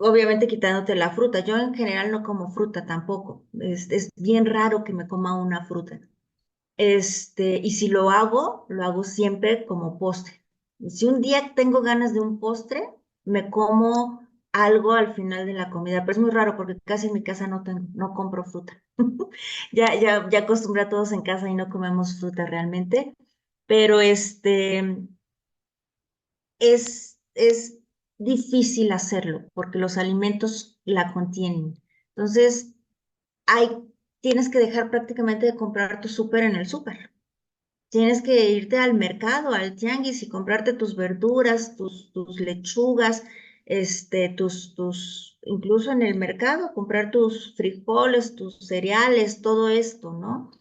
[SPEAKER 2] Obviamente quitándote la fruta. Yo en general no como fruta tampoco. Es bien raro que me coma una fruta. Y si lo hago siempre como postre. Si un día tengo ganas de un postre, me como algo al final de la comida, pero es muy raro porque casi en mi casa no compro fruta. Ya acostumbré a todos en casa y no comemos fruta realmente, pero es difícil hacerlo porque los alimentos la contienen. Entonces, hay, tienes que dejar prácticamente de comprar tu súper en el súper. Tienes que irte al mercado, al tianguis y comprarte tus verduras, tus lechugas, incluso en el mercado, comprar tus frijoles, tus cereales, todo esto, ¿no?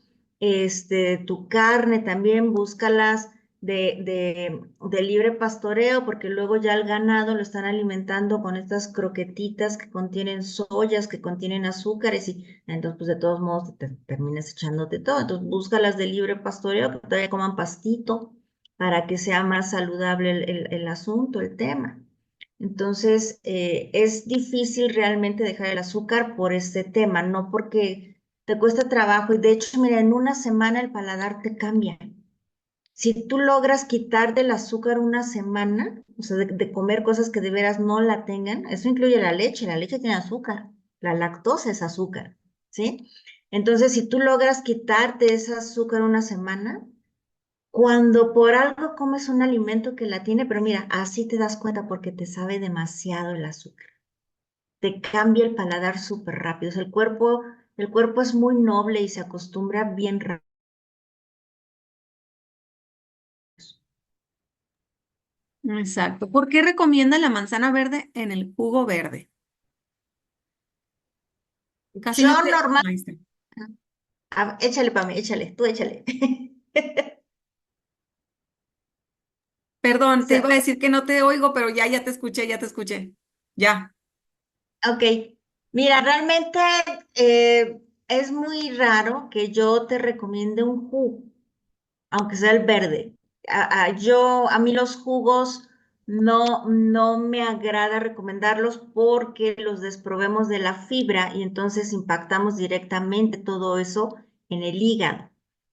[SPEAKER 2] Tu carne también, búscalas de libre pastoreo, porque luego ya el ganado lo están alimentando con estas croquetitas que contienen soyas, que contienen azúcares y entonces, pues de todos modos te terminas echándote todo. Entonces, búscalas de libre pastoreo, que todavía coman pastito, para que sea más saludable el asunto, el tema. Entonces, es difícil realmente dejar el azúcar por este tema, no porque te cuesta trabajo. Y de hecho, mira, en una semana el paladar te cambia. Si tú logras quitarte el azúcar una semana, o sea, de comer cosas que de veras no la tengan, eso incluye la leche tiene azúcar, la lactosa es azúcar, ¿sí? Entonces, si tú logras quitarte ese azúcar una semana, cuando por algo comes un alimento que la tiene, pero mira, así te das cuenta porque te sabe demasiado el azúcar, te cambia el paladar súper rápido, o sea, el cuerpo es muy noble y se acostumbra bien rápido.
[SPEAKER 1] Exacto. ¿Por qué recomienda la manzana verde en el jugo verde? Casi no
[SPEAKER 2] Yo
[SPEAKER 1] te...
[SPEAKER 2] normal,
[SPEAKER 1] Ahí está.
[SPEAKER 2] échale para mí, échale, tú échale.
[SPEAKER 1] Perdón, te iba a
[SPEAKER 2] So-
[SPEAKER 1] decir que no te oigo, pero ya te escuché, ya te escuché. Ya.
[SPEAKER 2] ok, mira, realmente es muy raro que yo te recomiende un jugo, aunque sea el verde. A mí los jugos no me agrada recomendarlos porque los desprovemos de la fibra y entonces impactamos directamente todo eso en el hígado.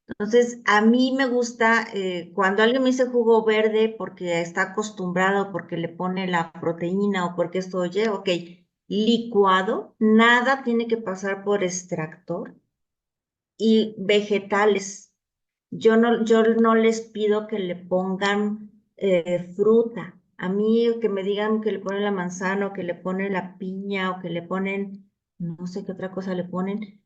[SPEAKER 2] Entonces, a mí me gusta cuando alguien me dice jugo verde porque está acostumbrado, porque le pone la proteína o porque esto, oye, ok, licuado, nada tiene que pasar por extractor y vegetales. Yo no les pido que le pongan fruta. A mí que me digan que le ponen la manzana o que le ponen la piña o que le ponen, no sé qué otra cosa le ponen,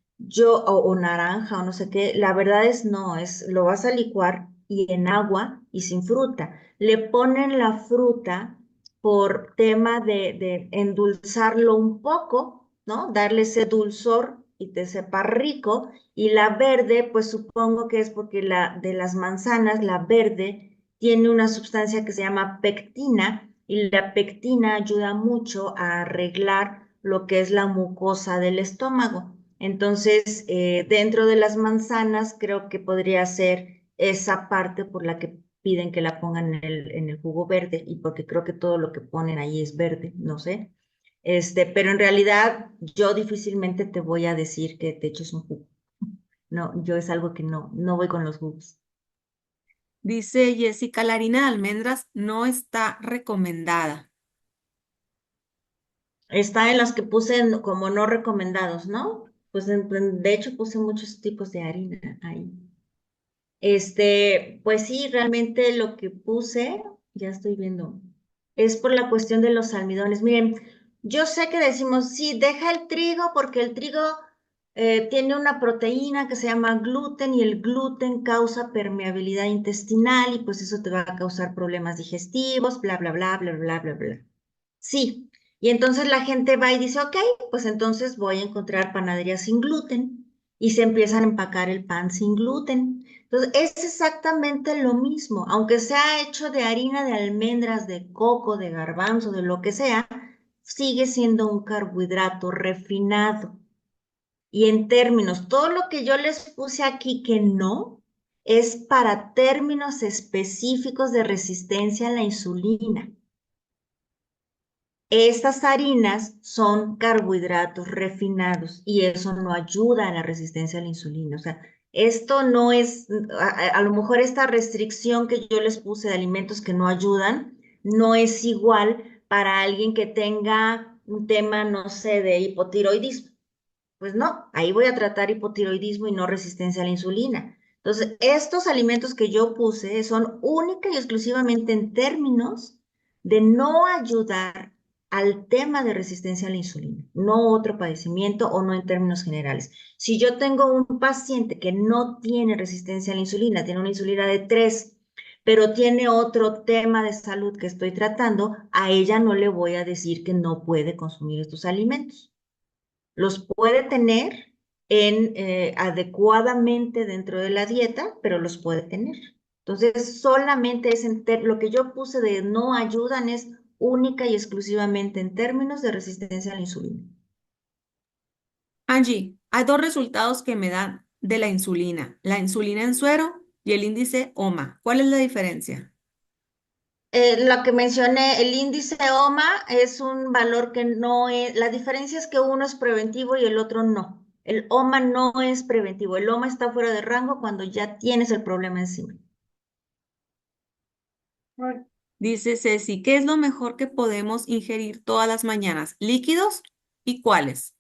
[SPEAKER 2] o naranja o no sé qué, la verdad es no, lo vas a licuar y en agua y sin fruta. Le ponen la fruta por tema de endulzarlo un poco, ¿no? Darle ese dulzor y te sepa rico y la verde, pues supongo que es porque de las manzanas, la verde tiene una sustancia que se llama pectina y la pectina ayuda mucho a arreglar lo que es la mucosa del estómago. Entonces, dentro de las manzanas creo que podría ser esa parte por la que piden que la pongan en el jugo verde y porque creo que todo lo que ponen ahí es verde, no sé. Pero en realidad yo difícilmente te voy a decir que te eches un jugo. No, yo es algo que no voy con los jugos.
[SPEAKER 1] Dice Jessica, la harina de almendras no está recomendada.
[SPEAKER 2] Está en los que puse como no recomendados, ¿no? Pues de hecho puse muchos tipos de harina ahí. Pues sí, realmente lo que puse, ya estoy viendo, es por la cuestión de los almidones. Miren, yo sé que decimos, sí, deja el trigo porque el trigo tiene una proteína que se llama gluten y el gluten causa permeabilidad intestinal y pues eso te va a causar problemas digestivos, bla, bla, bla, bla, bla, bla, bla. Sí, y entonces la gente va y dice, ok, pues entonces voy a encontrar panadería sin gluten y se empiezan a empacar el pan sin gluten. Entonces es exactamente lo mismo, aunque sea hecho de harina de almendras, de coco, de garbanzo, de lo que sea, sigue siendo un carbohidrato refinado. Y en términos, todo lo que yo les puse aquí que no, es para términos específicos de resistencia a la insulina. Estas harinas son carbohidratos refinados y eso no ayuda a la resistencia a la insulina. O sea, esto no es, a lo mejor esta restricción que yo les puse de alimentos que no ayudan, no es igual para alguien que tenga un tema, no sé, de hipotiroidismo. Pues no, ahí voy a tratar hipotiroidismo y no resistencia a la insulina. Entonces, estos alimentos que yo puse son única y exclusivamente en términos de no ayudar al tema de resistencia a la insulina, no otro padecimiento o no en términos generales. Si yo tengo un paciente que no tiene resistencia a la insulina, tiene una insulina de 3, pero tiene otro tema de salud que estoy tratando, a ella no le voy a decir que no puede consumir estos alimentos. Los puede tener adecuadamente dentro de la dieta, pero los puede tener. Entonces, solamente es lo que yo puse de no ayudan es única y exclusivamente en términos de resistencia a la insulina.
[SPEAKER 1] Angie, hay dos resultados que me dan de la insulina en suero y el índice OMA. ¿Cuál es la diferencia?
[SPEAKER 2] Lo que mencioné, el índice OMA es un valor que no es, la diferencia es que uno es preventivo y el otro no. El OMA no es preventivo, el OMA está fuera de rango cuando ya tienes el problema encima.
[SPEAKER 1] Dice Ceci, ¿qué es lo mejor que podemos ingerir todas las mañanas? ¿Líquidos y cuáles?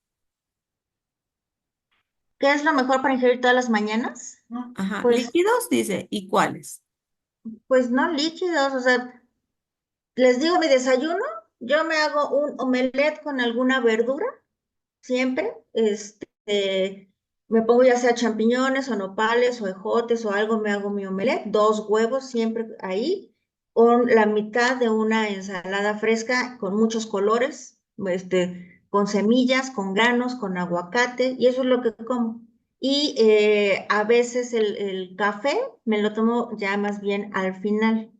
[SPEAKER 2] ¿Qué es lo mejor para ingerir todas las mañanas?
[SPEAKER 1] Ajá,
[SPEAKER 2] Pues,
[SPEAKER 1] líquidos, dice, ¿y cuáles?
[SPEAKER 2] pues no líquidos, o sea, les digo mi desayuno, yo me hago un omelette con alguna verdura, siempre, me pongo ya sea champiñones o nopales o ejotes o algo, me hago mi omelette, 2 huevos siempre ahí, con la mitad de una ensalada fresca con muchos colores, con semillas, con granos, con aguacate, y eso es lo que como. Y a veces el café me lo tomo ya más bien al final.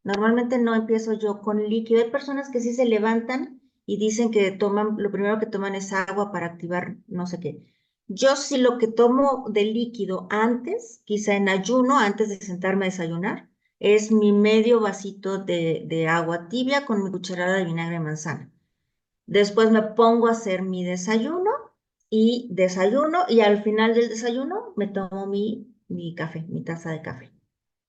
[SPEAKER 2] Normalmente no empiezo yo con líquido. Hay personas que sí se levantan y dicen que toman, lo primero que toman es agua para activar no sé qué. Yo sí lo que tomo de líquido antes, quizá en ayuno, antes de sentarme a desayunar, es mi medio vasito de agua tibia con mi cucharada de vinagre de manzana. Después me pongo a hacer mi desayuno y al final del desayuno me tomo mi café, mi taza de café.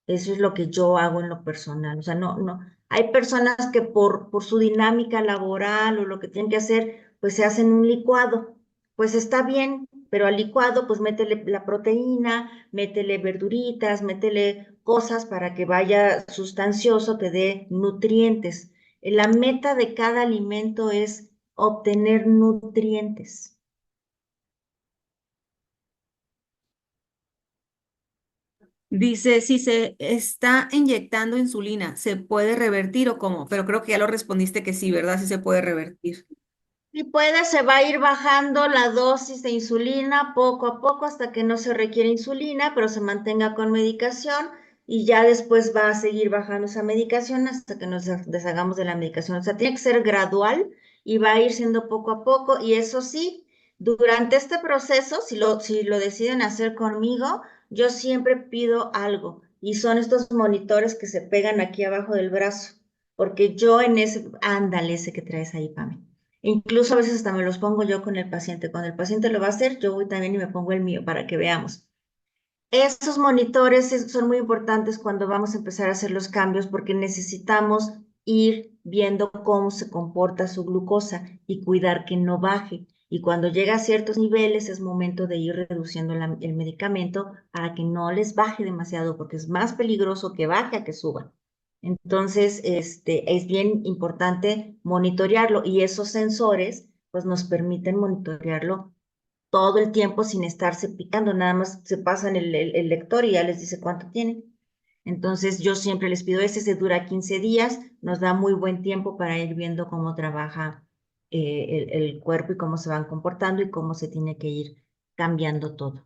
[SPEAKER 2] Eso es lo que yo hago en lo personal. O sea, no. Hay personas que por su dinámica laboral o lo que tienen que hacer, pues se hacen un licuado. Pues está bien, pero al licuado, pues métele la proteína, métele verduritas, métele cosas para que vaya sustancioso, te dé nutrientes. La meta de cada alimento es obtener nutrientes.
[SPEAKER 1] Dice, si se está inyectando insulina, ¿se puede revertir o cómo? Pero creo que ya lo respondiste que sí, ¿verdad? Sí se puede revertir.
[SPEAKER 2] Si puede, se va a ir bajando la dosis de insulina poco a poco hasta que no se requiere insulina, pero se mantenga con medicación y ya después va a seguir bajando esa medicación hasta que nos deshagamos de la medicación. O sea, tiene que ser gradual y va a ir siendo poco a poco. Y eso sí, durante este proceso, si lo deciden hacer conmigo, yo siempre pido algo y son estos monitores que se pegan aquí abajo del brazo, porque yo ándale ese que traes ahí, Pame. Incluso a veces hasta me los pongo yo con el paciente. Cuando el paciente lo va a hacer, yo voy también y me pongo el mío para que veamos. Estos monitores son muy importantes cuando vamos a empezar a hacer los cambios porque necesitamos ir viendo cómo se comporta su glucosa y cuidar que no baje. Y cuando llega a ciertos niveles es momento de ir reduciendo el medicamento para que no les baje demasiado porque es más peligroso que baje a que suba. Entonces, es bien importante monitorearlo y esos sensores pues nos permiten monitorearlo todo el tiempo sin estarse picando, nada más se pasan el lector y ya les dice cuánto tienen. Entonces yo siempre les pido ese, se dura 15 días, nos da muy buen tiempo para ir viendo cómo trabaja el cuerpo y cómo se van comportando y cómo se tiene que ir cambiando todo.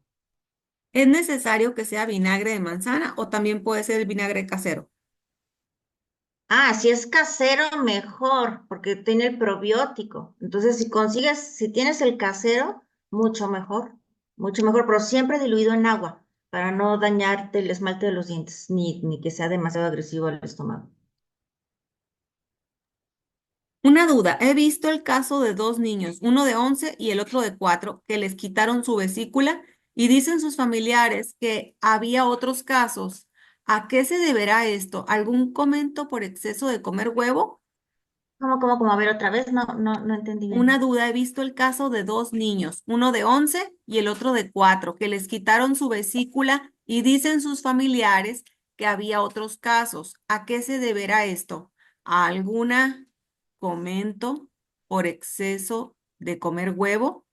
[SPEAKER 1] ¿Es necesario que sea vinagre de manzana o también puede ser el vinagre casero?
[SPEAKER 2] Ah, si es casero, mejor, porque tiene el probiótico. Entonces, si tienes el casero, mucho mejor, pero siempre diluido en agua, para no dañarte el esmalte de los dientes, ni que sea demasiado agresivo al estómago.
[SPEAKER 1] Una duda, he visto el caso de dos niños, uno de 11 y el otro de 4, que les quitaron su vesícula y dicen sus familiares que había otros casos. ¿A qué se deberá esto? ¿Algún comento por exceso de comer huevo?
[SPEAKER 2] ¿Cómo? A ver, otra vez, no entendí
[SPEAKER 1] Una
[SPEAKER 2] bien.
[SPEAKER 1] duda, he visto el caso de dos niños, uno de 11 y el otro de 4, que les quitaron su vesícula y dicen sus familiares que había otros casos. ¿A qué se deberá esto? ¿A alguna comento por exceso de comer huevo?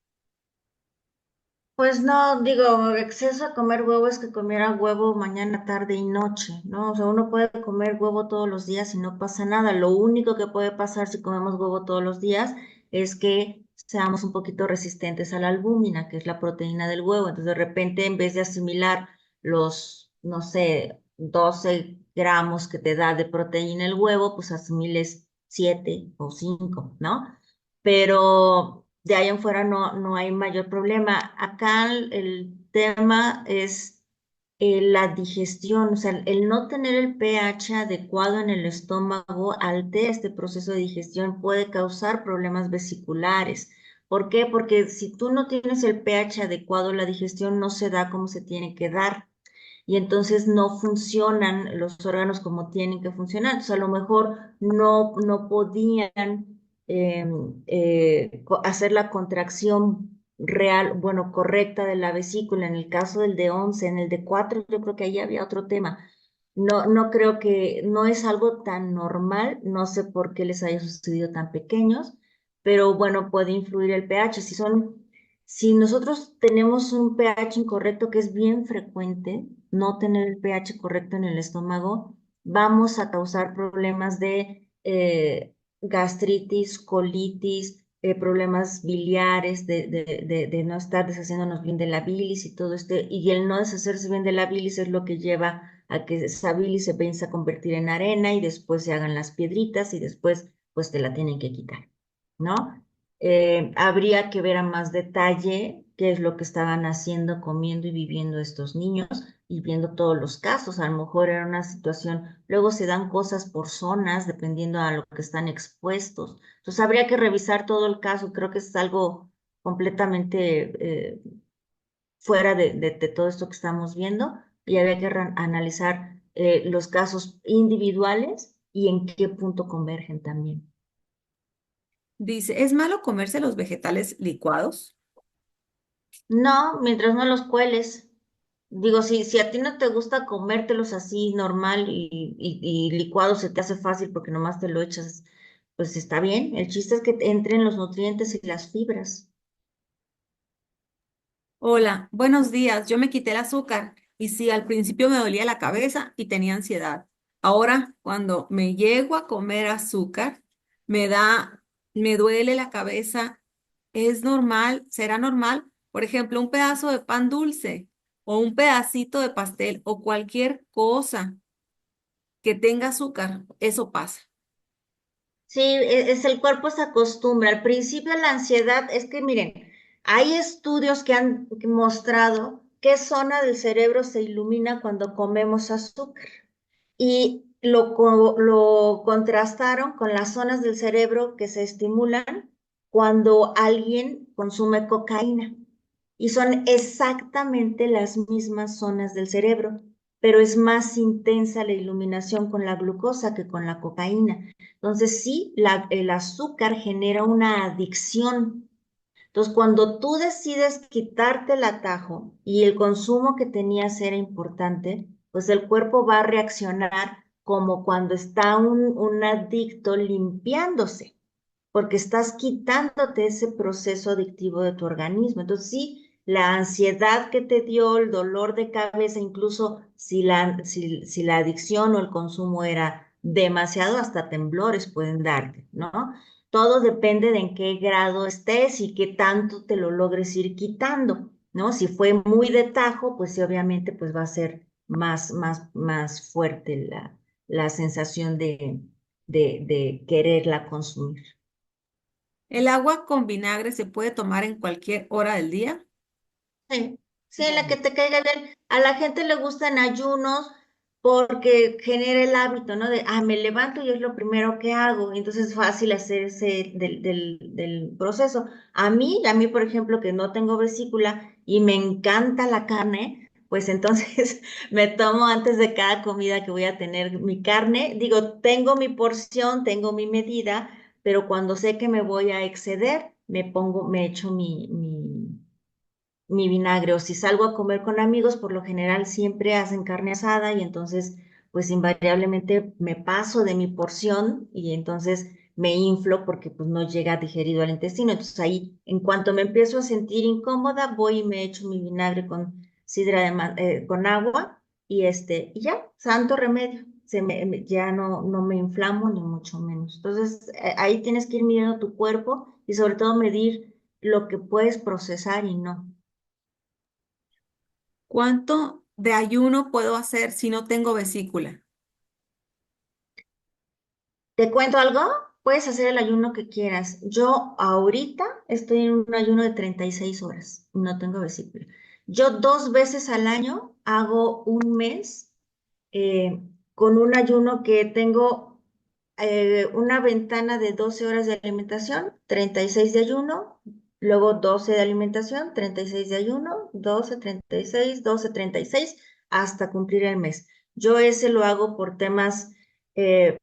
[SPEAKER 2] Pues no, digo, exceso a comer huevo es que comiera huevo mañana, tarde y noche, ¿no? O sea, uno puede comer huevo todos los días y no pasa nada. Lo único que puede pasar si comemos huevo todos los días es que seamos un poquito resistentes a la albúmina, que es la proteína del huevo. Entonces, de repente, en vez de asimilar los, no sé, 12 gramos que te da de proteína el huevo, pues asimiles 7 o 5, ¿no? Pero de ahí en fuera no hay mayor problema. Acá el tema es la digestión, o sea, el no tener el pH adecuado en el estómago altera este proceso de digestión, puede causar problemas vesiculares. ¿Por qué? Porque si tú no tienes el pH adecuado, la digestión no se da como se tiene que dar y entonces no funcionan los órganos como tienen que funcionar. Entonces, a lo mejor no podían hacer la contracción real, bueno, correcta de la vesícula. En el caso del de 11, en el de 4, yo creo que ahí había otro tema. No creo que, no es algo tan normal, no sé por qué les haya sucedido tan pequeños, pero bueno, puede influir el pH. Si nosotros tenemos un pH incorrecto, que es bien frecuente, no tener el pH correcto en el estómago, vamos a causar problemas de gastritis, colitis, problemas biliares, de no estar deshaciéndonos bien de la bilis y todo esto. Y el no deshacerse bien de la bilis es lo que lleva a que esa bilis se piense a convertir en arena y después se hagan las piedritas y después pues te la tienen que quitar, ¿no? Habría que ver a más detalle qué es lo que estaban haciendo, comiendo y viviendo estos niños y viendo todos los casos. A lo mejor era una situación, luego se dan cosas por zonas dependiendo a lo que están expuestos. Entonces habría que revisar todo el caso. Creo que es algo completamente fuera de todo esto que estamos viendo y habría que analizar los casos individuales y en qué punto convergen también.
[SPEAKER 1] Dice, ¿es malo comerse los vegetales licuados?
[SPEAKER 2] No, mientras no los cueles. Digo, si a ti no te gusta comértelos así normal y licuado se te hace fácil porque nomás te lo echas, pues está bien. El chiste es que te entren los nutrientes y las fibras.
[SPEAKER 1] Hola, buenos días. Yo me quité el azúcar y sí, al principio me dolía la cabeza y tenía ansiedad. Ahora, cuando me llego a comer azúcar, me da, me duele la cabeza. ¿Es normal? ¿Será normal? Por ejemplo, un pedazo de pan dulce o un pedacito de pastel o cualquier cosa que tenga azúcar, eso pasa.
[SPEAKER 2] Sí, es el cuerpo se acostumbra. Al principio la ansiedad es que, miren, hay estudios que han mostrado qué zona del cerebro se ilumina cuando comemos azúcar. Y lo contrastaron con las zonas del cerebro que se estimulan cuando alguien consume cocaína. Y son exactamente las mismas zonas del cerebro, pero es más intensa la iluminación con la glucosa que con la cocaína. Entonces, sí, el azúcar genera una adicción. Entonces, cuando tú decides quitarte el atajo y el consumo que tenías era importante, pues el cuerpo va a reaccionar como cuando está un adicto limpiándose, porque estás quitándote ese proceso adictivo de tu organismo. Entonces, sí, la ansiedad que te dio, el dolor de cabeza, incluso si la adicción o el consumo era demasiado, hasta temblores pueden darte, ¿no? Todo depende de en qué grado estés y qué tanto te lo logres ir quitando, ¿no? Si fue muy de tajo, pues sí, obviamente, pues va a ser más fuerte la sensación de quererla consumir.
[SPEAKER 1] ¿El agua con vinagre se puede tomar en cualquier hora del día?
[SPEAKER 2] Sí, sí, la que te caiga bien. A la gente le gustan ayunos porque genera el hábito, ¿no? Me levanto y es lo primero que hago. Entonces es fácil hacerse del proceso. A mí, por ejemplo, que no tengo vesícula y me encanta la carne, pues entonces me tomo antes de cada comida que voy a tener mi carne. Digo, tengo mi porción, tengo mi medida, pero cuando sé que me voy a exceder, me echo mi vinagre o si salgo a comer con amigos, por lo general siempre hacen carne asada y entonces pues invariablemente me paso de mi porción y entonces me inflo porque pues no llega digerido al intestino. Entonces ahí, en cuanto me empiezo a sentir incómoda, voy y me echo mi vinagre con sidra con agua y ya, santo remedio. Ya no me inflamo ni mucho menos. Entonces, ahí tienes que ir midiendo tu cuerpo y sobre todo medir lo que puedes procesar y no.
[SPEAKER 1] ¿Cuánto de ayuno puedo hacer si no tengo vesícula?
[SPEAKER 2] ¿Te cuento algo? Puedes hacer el ayuno que quieras. Yo ahorita estoy en un ayuno de 36 horas. No tengo vesícula. Yo 2 veces al año hago un mes eh, con un ayuno que tengo una ventana de 12 horas de alimentación, 36 de ayuno, luego 12 de alimentación, 36 de ayuno, 12, 36, 12, 36, hasta cumplir el mes. Yo ese lo hago por temas de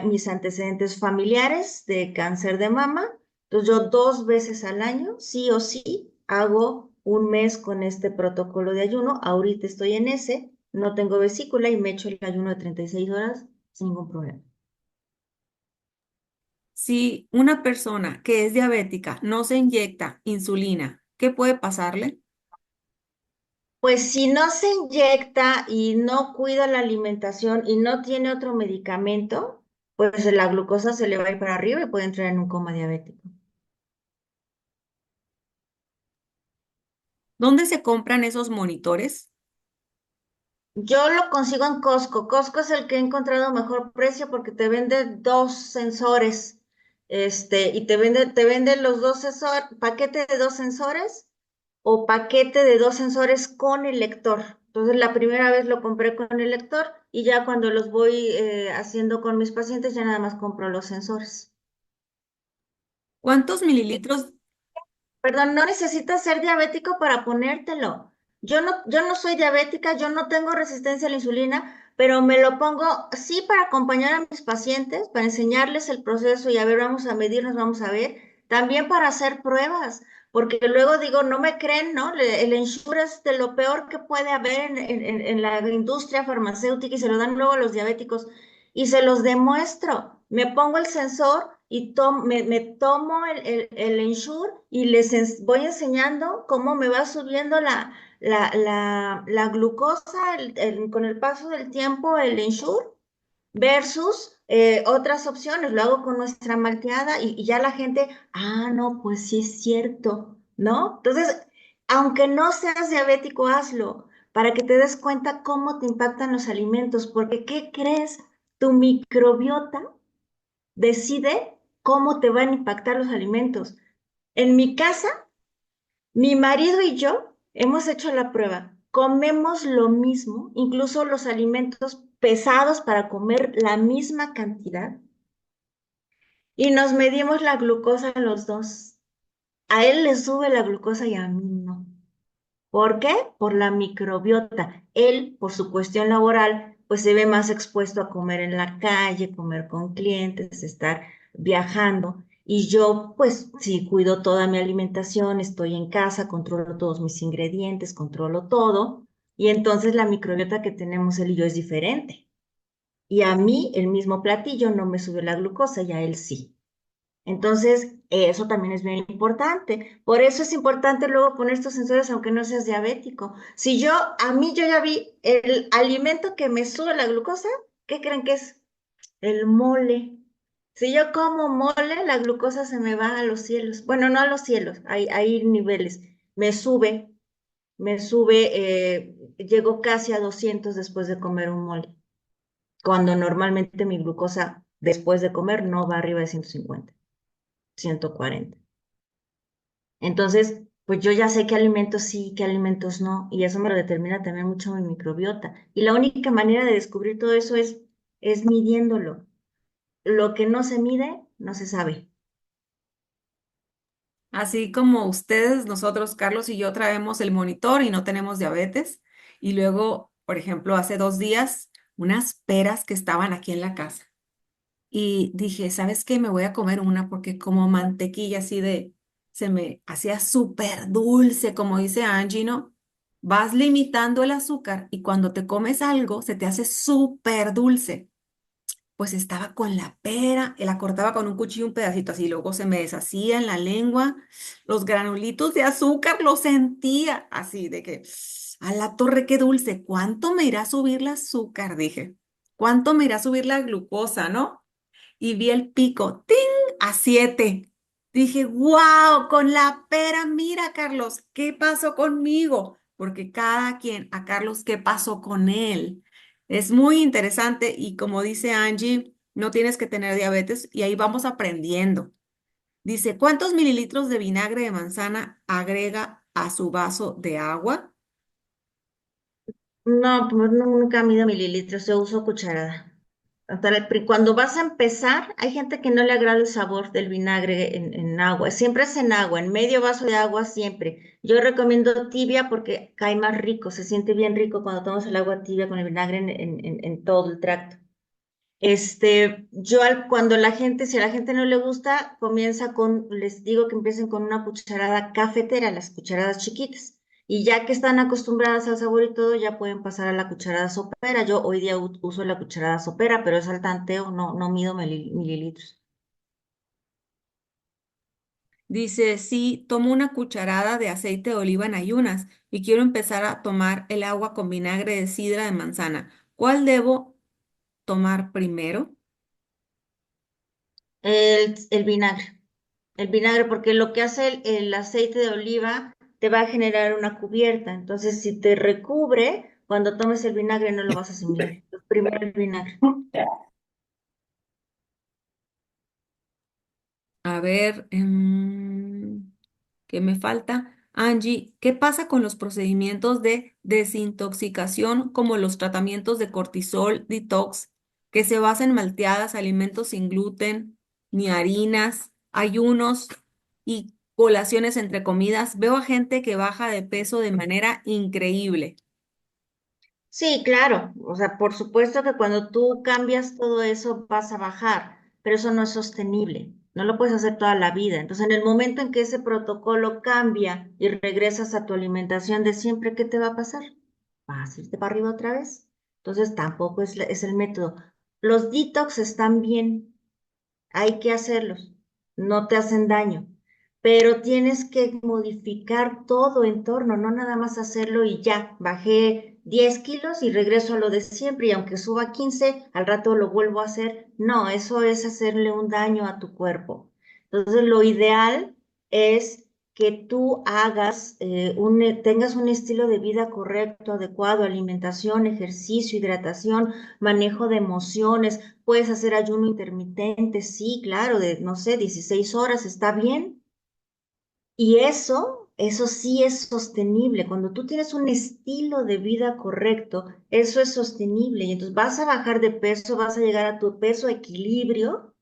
[SPEAKER 2] mis antecedentes familiares de cáncer de mama. Entonces yo 2 veces al año, sí o sí, hago un mes con este protocolo de ayuno. Ahorita estoy en ese, no tengo vesícula y me echo el ayuno de 36 horas sin ningún problema.
[SPEAKER 1] Si una persona que es diabética no se inyecta insulina, ¿qué puede pasarle?
[SPEAKER 2] Pues si no se inyecta y no cuida la alimentación y no tiene otro medicamento, pues la glucosa se le va a ir para arriba y puede entrar en un coma diabético.
[SPEAKER 1] ¿Dónde se compran esos monitores?
[SPEAKER 2] Yo lo consigo en Costco. Costco es el que he encontrado mejor precio porque te vende dos sensores, y te vende los dos sensores, paquete de dos sensores o paquete de dos sensores con el lector. Entonces, la primera vez lo compré con el lector y ya cuando los voy haciendo con mis pacientes, ya nada más compro los sensores.
[SPEAKER 1] ¿Cuántos mililitros?
[SPEAKER 2] Perdón, no necesitas ser diabético para ponértelo. Yo no soy diabética, yo no tengo resistencia a la insulina, pero me lo pongo sí para acompañar a mis pacientes, para enseñarles el proceso y a ver, vamos a medirnos, vamos a ver, también para hacer pruebas, porque luego digo, no me creen, ¿no? El Ensure es de lo peor que puede haber en la industria farmacéutica y se lo dan luego a los diabéticos y se los demuestro. Me pongo el sensor y me tomo el Ensure y voy enseñando cómo me va subiendo la glucosa con el paso del tiempo, el Ensure, versus otras opciones. Lo hago con nuestra malteada y ya la gente, no, pues sí es cierto, ¿no? Entonces, aunque no seas diabético, hazlo para que te des cuenta cómo te impactan los alimentos, porque ¿qué crees? Tu microbiota decide cómo te van a impactar los alimentos. En mi casa, mi marido y yo hemos hecho la prueba. Comemos lo mismo, incluso los alimentos pesados para comer la misma cantidad y nos medimos la glucosa los dos. A él le sube la glucosa y a mí no. ¿Por qué? Por la microbiota. Él, por su cuestión laboral, pues se ve más expuesto a comer en la calle, comer con clientes, estar viajando. Y yo, pues sí, cuido toda mi alimentación, estoy en casa, controlo todos mis ingredientes, controlo todo. Y entonces la microbiota que tenemos él y yo es diferente. Y a mí el mismo platillo no me sube la glucosa y a él sí. Entonces, eso también es bien importante. Por eso es importante luego poner estos sensores aunque no seas diabético. Si yo ya vi el alimento que me sube la glucosa, ¿qué creen que es? El mole. Si yo como mole, la glucosa se me va a los cielos. Bueno, no a los cielos, hay niveles. Me sube, llego casi a 200 después de comer un mole, cuando normalmente mi glucosa después de comer no va arriba de 150, 140. Entonces, pues yo ya sé qué alimentos sí, qué alimentos no, y eso me lo determina también mucho mi microbiota. Y la única manera de descubrir todo eso es midiéndolo. Lo que no se mide, no se sabe.
[SPEAKER 1] Así como ustedes, nosotros, Carlos y yo, traemos el monitor y no tenemos diabetes. Y luego, por ejemplo, hace 2 días, unas peras que estaban aquí en la casa. Y dije, ¿sabes qué? Me voy a comer una porque como mantequilla así de, se me hacía súper dulce, como dice Angie, ¿no? vas limitando el azúcar y cuando te comes algo se te hace súper dulce. Pues estaba con la pera, y la cortaba con un cuchillo un pedacito así, luego se me deshacía en la lengua, los granulitos de azúcar los sentía así, de que a la torre qué dulce, ¿cuánto me irá a subir el azúcar? Dije, ¿cuánto me irá a subir la glucosa, no? Y vi el pico, ¡ting! A 7. Dije, wow, con la pera, mira, Carlos, ¿qué pasó conmigo? Porque cada quien, a Carlos, ¿qué pasó con él? Es muy interesante y como dice Angie, no tienes que tener diabetes y ahí vamos aprendiendo. Dice, ¿cuántos mililitros de vinagre de manzana agrega a su vaso de agua?
[SPEAKER 2] No, pues nunca mido mililitros, yo uso cucharada. Cuando vas a empezar, hay gente que no le agrada el sabor del vinagre en agua. Siempre es en agua, en medio vaso de agua siempre. Yo recomiendo tibia porque cae más rico, se siente bien rico cuando tomas el agua tibia con el vinagre en todo el tracto. Cuando la gente, si a la gente no le gusta, les digo que empiecen con una cucharada cafetera, las cucharadas chiquitas. Y ya que están acostumbradas al sabor y todo, ya pueden pasar a la cucharada sopera. Yo hoy día uso la cucharada sopera, pero es al tanteo, no mido mililitros.
[SPEAKER 1] Dice, sí, tomo una cucharada de aceite de oliva en ayunas y quiero empezar a tomar el agua con vinagre de sidra de manzana. ¿Cuál debo tomar primero?
[SPEAKER 2] El vinagre. El vinagre, porque lo que hace el aceite de oliva te va a generar una cubierta. Entonces, si te recubre, cuando tomes el vinagre no lo vas a asimilar. Primero el vinagre.
[SPEAKER 1] A ver, ¿qué me falta? Angie, ¿qué pasa con los procedimientos de desintoxicación como los tratamientos de cortisol detox que se basan en malteadas, alimentos sin gluten, ni harinas, ayunos y colaciones entre comidas? Veo a gente que baja de peso de manera increíble.
[SPEAKER 2] Sí, claro. O sea, por supuesto que cuando tú cambias todo eso vas a bajar, pero eso no es sostenible. No lo puedes hacer toda la vida. Entonces, en el momento en que ese protocolo cambia y regresas a tu alimentación de siempre, ¿qué te va a pasar? Vas a irte para arriba otra vez. Entonces, tampoco es el método. Los detox están bien, hay que hacerlos, no te hacen daño, pero tienes que modificar todo en torno, no nada más hacerlo y ya, bajé 10 kilos y regreso a lo de siempre y aunque suba 15 al rato lo vuelvo a hacer. No, eso es hacerle un daño a tu cuerpo. Entonces, lo ideal es que tú tengas un estilo de vida correcto, adecuado, alimentación, ejercicio, hidratación, manejo de emociones. Puedes hacer ayuno intermitente, sí, claro, de, no sé, 16 horas, está bien. Y eso sí es sostenible. Cuando tú tienes un estilo de vida correcto, eso es sostenible. Y entonces vas a bajar de peso, vas a llegar a tu peso equilibrio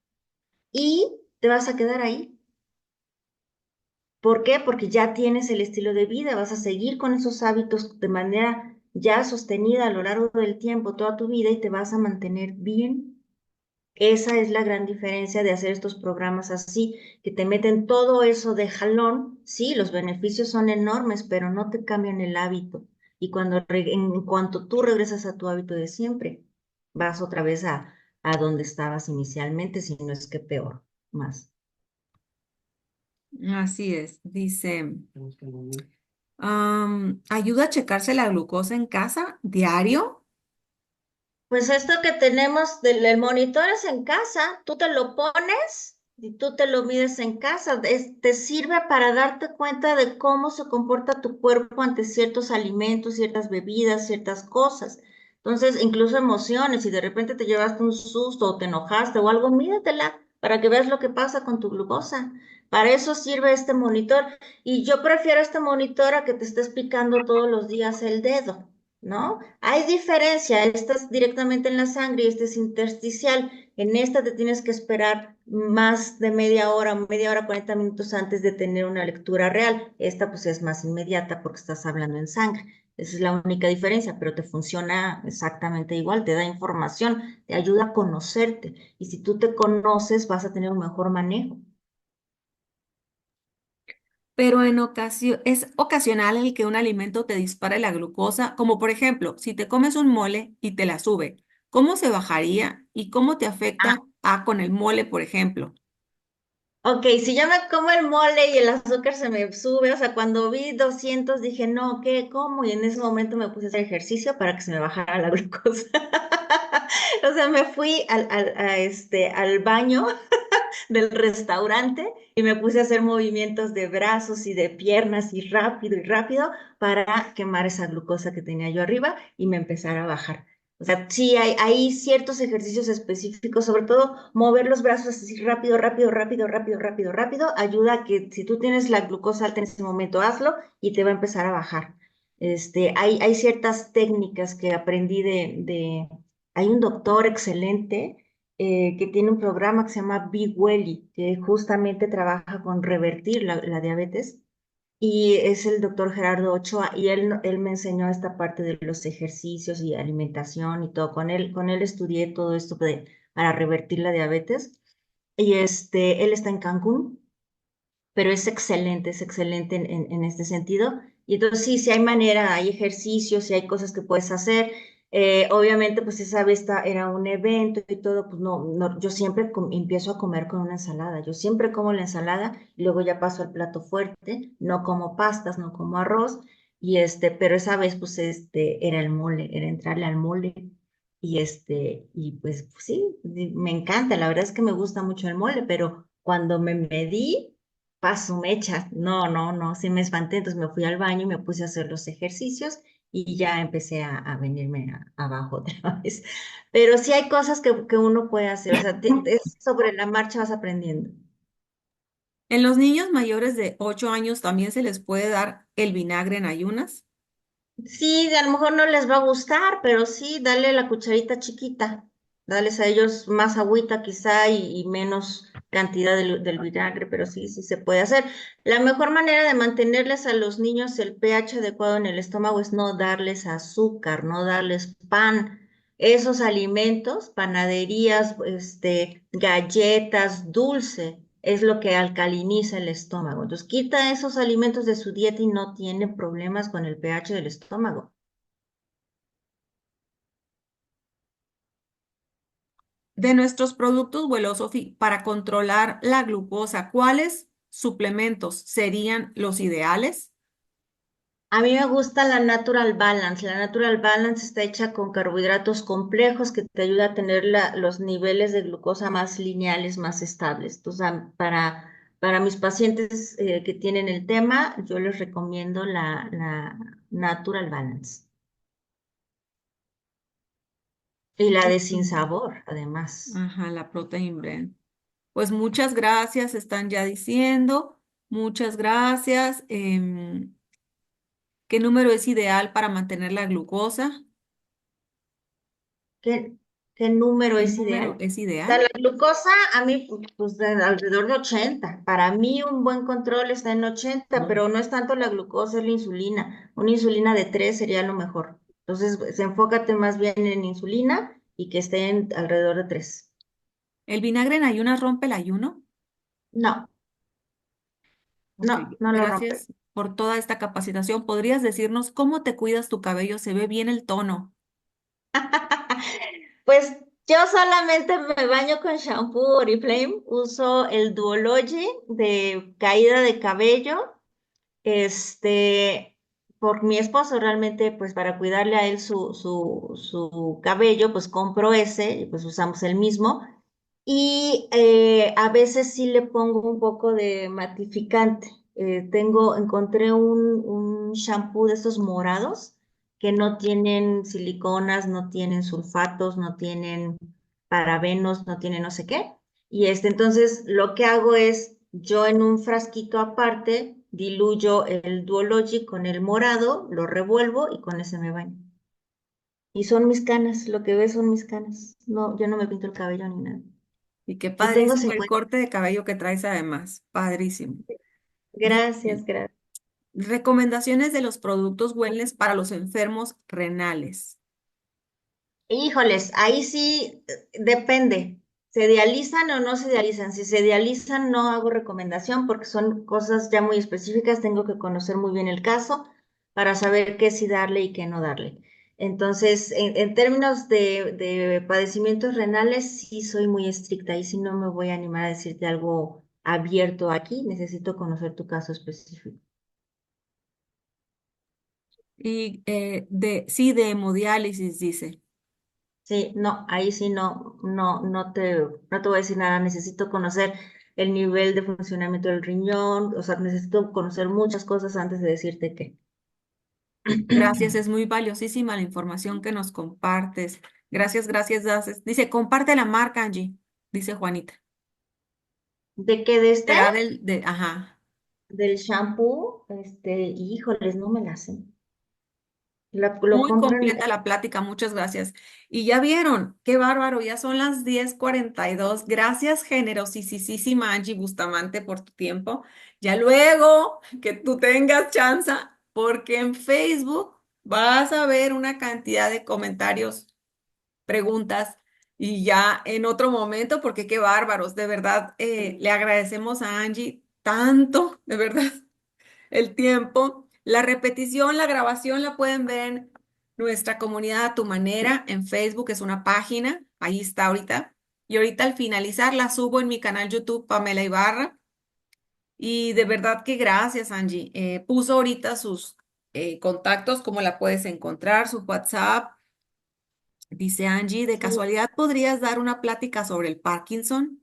[SPEAKER 2] y te vas a quedar ahí. ¿Por qué? Porque ya tienes el estilo de vida, vas a seguir con esos hábitos de manera ya sostenida a lo largo del tiempo, toda tu vida, y te vas a mantener bien. Esa es la gran diferencia de hacer estos programas así, que te meten todo eso de jalón. Sí, los beneficios son enormes, pero no te cambian el hábito. Y en cuanto tú regresas a tu hábito de siempre, vas otra vez a donde estabas inicialmente, si no es que peor, más.
[SPEAKER 1] Así es, dice, ¿ayuda a checarse la glucosa en casa diario?
[SPEAKER 2] Pues esto que tenemos del monitor es en casa, tú te lo pones y tú te lo mides en casa. Te sirve para darte cuenta de cómo se comporta tu cuerpo ante ciertos alimentos, ciertas bebidas, ciertas cosas. Entonces, incluso emociones, si de repente te llevaste un susto o te enojaste o algo, mídatela para que veas lo que pasa con tu glucosa. Para eso sirve este monitor. Y yo prefiero este monitor a que te estés picando todos los días el dedo. ¿No? Hay diferencia, esta es directamente en la sangre y esta es intersticial. En esta te tienes que esperar más de media hora, 40 minutos antes de tener una lectura real. Esta pues es más inmediata porque estás hablando en sangre. Esa es la única diferencia, pero te funciona exactamente igual, te da información, te ayuda a conocerte. Y si tú te conoces, vas a tener un mejor manejo.
[SPEAKER 1] pero es ocasional el que un alimento te dispare la glucosa, como por ejemplo, si te comes un mole y te la sube, ¿cómo se bajaría y cómo te afecta con el mole, por ejemplo?
[SPEAKER 2] Ok, si yo me como el mole y el azúcar se me sube, o sea, cuando vi 200 dije, no, ¿qué? ¿Cómo? Y en ese momento me puse a hacer ejercicio para que se me bajara la glucosa. O sea, me fui al baño del restaurante y me puse a hacer movimientos de brazos y de piernas y rápido para quemar esa glucosa que tenía yo arriba y me empezara a bajar. O sea, sí hay ciertos ejercicios específicos, sobre todo mover los brazos así rápido, rápido, rápido, rápido, rápido, rápido, ayuda a que si tú tienes la glucosa alta en ese momento, hazlo y te va a empezar a bajar. Hay ciertas técnicas que aprendí hay un doctor excelente que tiene un programa que se llama Be Welly, que justamente trabaja con revertir la diabetes. Y es el doctor Gerardo Ochoa, y él me enseñó esta parte de los ejercicios y alimentación y todo. Con él estudié todo esto para revertir la diabetes. Y él está en Cancún, pero es excelente en este sentido. Y entonces sí, si hay manera, hay ejercicios, si hay cosas que puedes hacer. Obviamente, pues esa vez era un evento y todo, pues no, no, yo siempre empiezo a comer con una ensalada. Yo siempre como la ensalada y luego ya paso al plato fuerte, no como pastas, no como arroz. Pero esa vez, pues era el mole, era entrarle al mole. Y pues sí, me encanta, la verdad es que me gusta mucho el mole, pero cuando me medí, paso mecha. No, no, no, sí me espanté. Entonces me fui al baño y me puse a hacer los ejercicios y ya empecé a venirme abajo otra vez. Pero sí hay cosas que uno puede hacer, o sea, sobre la marcha vas aprendiendo.
[SPEAKER 1] En los niños mayores de 8 años también se les puede dar el vinagre en ayunas.
[SPEAKER 2] Sí, a lo mejor no les va a gustar, pero sí, dale la cucharita chiquita. Dales a ellos más agüita quizá y menos cantidad del vinagre, pero sí, sí se puede hacer. La mejor manera de mantenerles a los niños el pH adecuado en el estómago es no darles azúcar, no darles pan. Esos alimentos, panaderías, galletas, dulce, es lo que alcaliniza el estómago. Entonces, quita esos alimentos de su dieta y no tiene problemas con el pH del estómago.
[SPEAKER 1] De nuestros productos Welosophy para controlar la glucosa, ¿cuáles suplementos serían los ideales?
[SPEAKER 2] A mí me gusta la Natural Balance. La Natural Balance está hecha con carbohidratos complejos que te ayuda a tener los niveles de glucosa más lineales, más estables. Entonces, para mis pacientes que tienen el tema, yo les recomiendo la Natural Balance. Y la de sin
[SPEAKER 1] Mm.
[SPEAKER 2] sabor, además.
[SPEAKER 1] Ajá, la Protein Blend. Pues muchas gracias, están ya diciendo. Muchas gracias. ¿Qué número es ideal para mantener la glucosa?
[SPEAKER 2] ¿Qué, qué número
[SPEAKER 1] ¿Qué
[SPEAKER 2] es
[SPEAKER 1] número
[SPEAKER 2] ideal?
[SPEAKER 1] es
[SPEAKER 2] O sea,
[SPEAKER 1] ideal?
[SPEAKER 2] la glucosa a mí, pues alrededor de 80. Para mí un buen control está en 80, pero no es tanto la glucosa, es la insulina. Una insulina de 3 sería lo mejor. Entonces, enfócate más bien en insulina y que esté alrededor de 3.
[SPEAKER 1] ¿El vinagre en ayunas rompe el ayuno?
[SPEAKER 2] No,
[SPEAKER 1] Ok,
[SPEAKER 2] no, no lo rompe.
[SPEAKER 1] gracias por toda esta capacitación. ¿Podrías decirnos cómo te cuidas tu cabello? Se ve bien el tono.
[SPEAKER 2] Pues yo solamente me baño con shampoo Oriflame, uso el Duology de caída de cabello. Este, por mi esposo realmente, pues para cuidarle a él su cabello, pues compro ese y pues usamos el mismo. Y a veces sí le pongo un poco de matificante. Encontré un shampoo de estos morados que no tienen siliconas, no tienen sulfatos, no tienen parabenos, no tienen no sé qué. Y entonces lo que hago es, yo en un frasquito aparte, diluyo el Duology con el morado, lo revuelvo y con ese me baño. Y son mis canas, lo que ves son mis canas. No, yo no me pinto el cabello ni nada.
[SPEAKER 1] Y qué
[SPEAKER 2] Yo tengo
[SPEAKER 1] padrísimo el
[SPEAKER 2] 50.
[SPEAKER 1] corte de cabello que traes además. Padrísimo.
[SPEAKER 2] Gracias,
[SPEAKER 1] Bien.
[SPEAKER 2] gracias.
[SPEAKER 1] Recomendaciones de los productos wellness para los enfermos renales.
[SPEAKER 2] Híjoles, ahí sí depende. ¿Se dializan o no se dializan? Si se dializan, no hago recomendación porque son cosas ya muy específicas. Tengo que conocer muy bien el caso para saber qué sí darle y qué no darle. Entonces, en términos de padecimientos renales, sí soy muy estricta y si no me voy a animar a decirte algo abierto aquí. Necesito conocer tu caso específico.
[SPEAKER 1] Y sí, de hemodiálisis, dice.
[SPEAKER 2] Sí, no, ahí sí no te voy a decir nada. Necesito conocer el nivel de funcionamiento del riñón, o sea, necesito conocer muchas cosas antes de decirte qué.
[SPEAKER 1] Gracias, es muy valiosísima la información que nos compartes. Gracias, gracias, gracias. Dice, comparte la marca, Angie, dice Juanita.
[SPEAKER 2] ¿De qué de este?
[SPEAKER 1] ¿Será ajá,
[SPEAKER 2] Del shampoo, híjoles, no me la sé. Lo
[SPEAKER 1] muy
[SPEAKER 2] compro en,
[SPEAKER 1] completa la plática, muchas gracias. Y ya vieron, qué bárbaro, ya son las 10:42. Gracias, generosísima Angie Bustamante, por tu tiempo. Ya luego que tú tengas chance, porque en Facebook vas a ver una cantidad de comentarios, preguntas, y ya en otro momento, porque qué bárbaros, de verdad, le agradecemos a Angie tanto, de verdad el tiempo. La repetición, la grabación la pueden ver en nuestra comunidad a tu manera en Facebook, es una página, ahí está ahorita. Y ahorita al finalizar la subo en mi canal YouTube, Pamela Ibarra. Y de verdad que gracias, Angie. Puso ahorita sus contactos, cómo la puedes encontrar, su WhatsApp. Dice Angie, ¿de
[SPEAKER 2] sí,
[SPEAKER 1] casualidad podrías dar una plática sobre el Parkinson?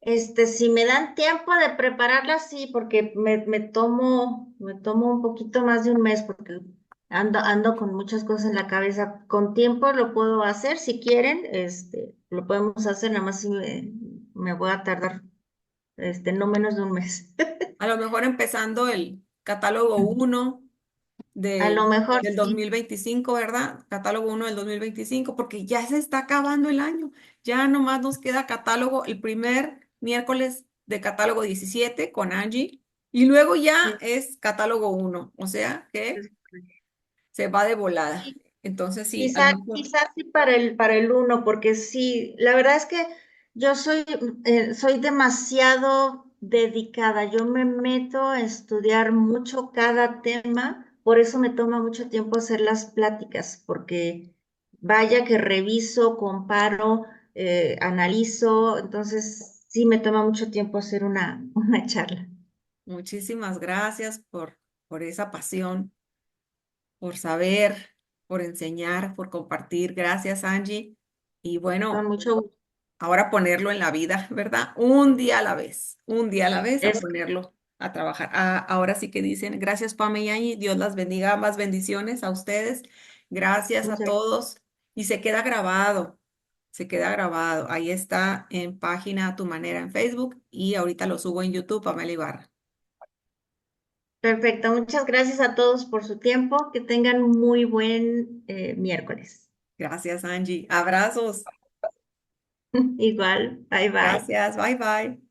[SPEAKER 2] si me dan tiempo de prepararla, sí, porque me tomo un poquito más de un mes porque ando con muchas cosas en la cabeza. Con tiempo lo puedo hacer, si quieren, lo podemos hacer, nada más si me voy a tardar, no menos de un mes.
[SPEAKER 1] A lo mejor empezando el catálogo uno
[SPEAKER 2] A lo mejor
[SPEAKER 1] del
[SPEAKER 2] sí.
[SPEAKER 1] 2025, ¿verdad? Catálogo uno del 2025, porque ya se está acabando el año. Ya nomás nos queda catálogo el primer miércoles de catálogo 17 con Angie y luego ya es catálogo uno, o sea que se va de volada.
[SPEAKER 2] Sí,
[SPEAKER 1] Entonces sí, a lo
[SPEAKER 2] quizás,
[SPEAKER 1] mejor.
[SPEAKER 2] quizás sí para el uno, porque sí, la verdad es que yo soy demasiado dedicada. Yo me meto a estudiar mucho cada tema, por eso me toma mucho tiempo hacer las pláticas, porque vaya que reviso, comparo, analizo, entonces sí me toma mucho tiempo hacer una charla.
[SPEAKER 1] Muchísimas gracias por esa pasión, por saber, por enseñar, por compartir. Gracias, Angie. Y
[SPEAKER 2] Con
[SPEAKER 1] bueno,
[SPEAKER 2] mucho gusto.
[SPEAKER 1] ahora ponerlo en la vida, ¿verdad? Un día a la vez, un día a la vez a
[SPEAKER 2] Es,
[SPEAKER 1] ponerlo a trabajar. Ah, ahora sí que dicen, gracias, Pame y Angie, Dios las bendiga, más bendiciones a ustedes. Gracias a
[SPEAKER 2] muchas
[SPEAKER 1] todos. Y se queda grabado. Ahí está en página a tu manera en Facebook y ahorita lo subo en YouTube, Pamela Ibarra.
[SPEAKER 2] Perfecto, muchas gracias a todos por su tiempo. Que tengan muy buen miércoles.
[SPEAKER 1] Gracias, Angie. Abrazos.
[SPEAKER 2] Igual, bye bye.
[SPEAKER 1] Gracias. Bye bye.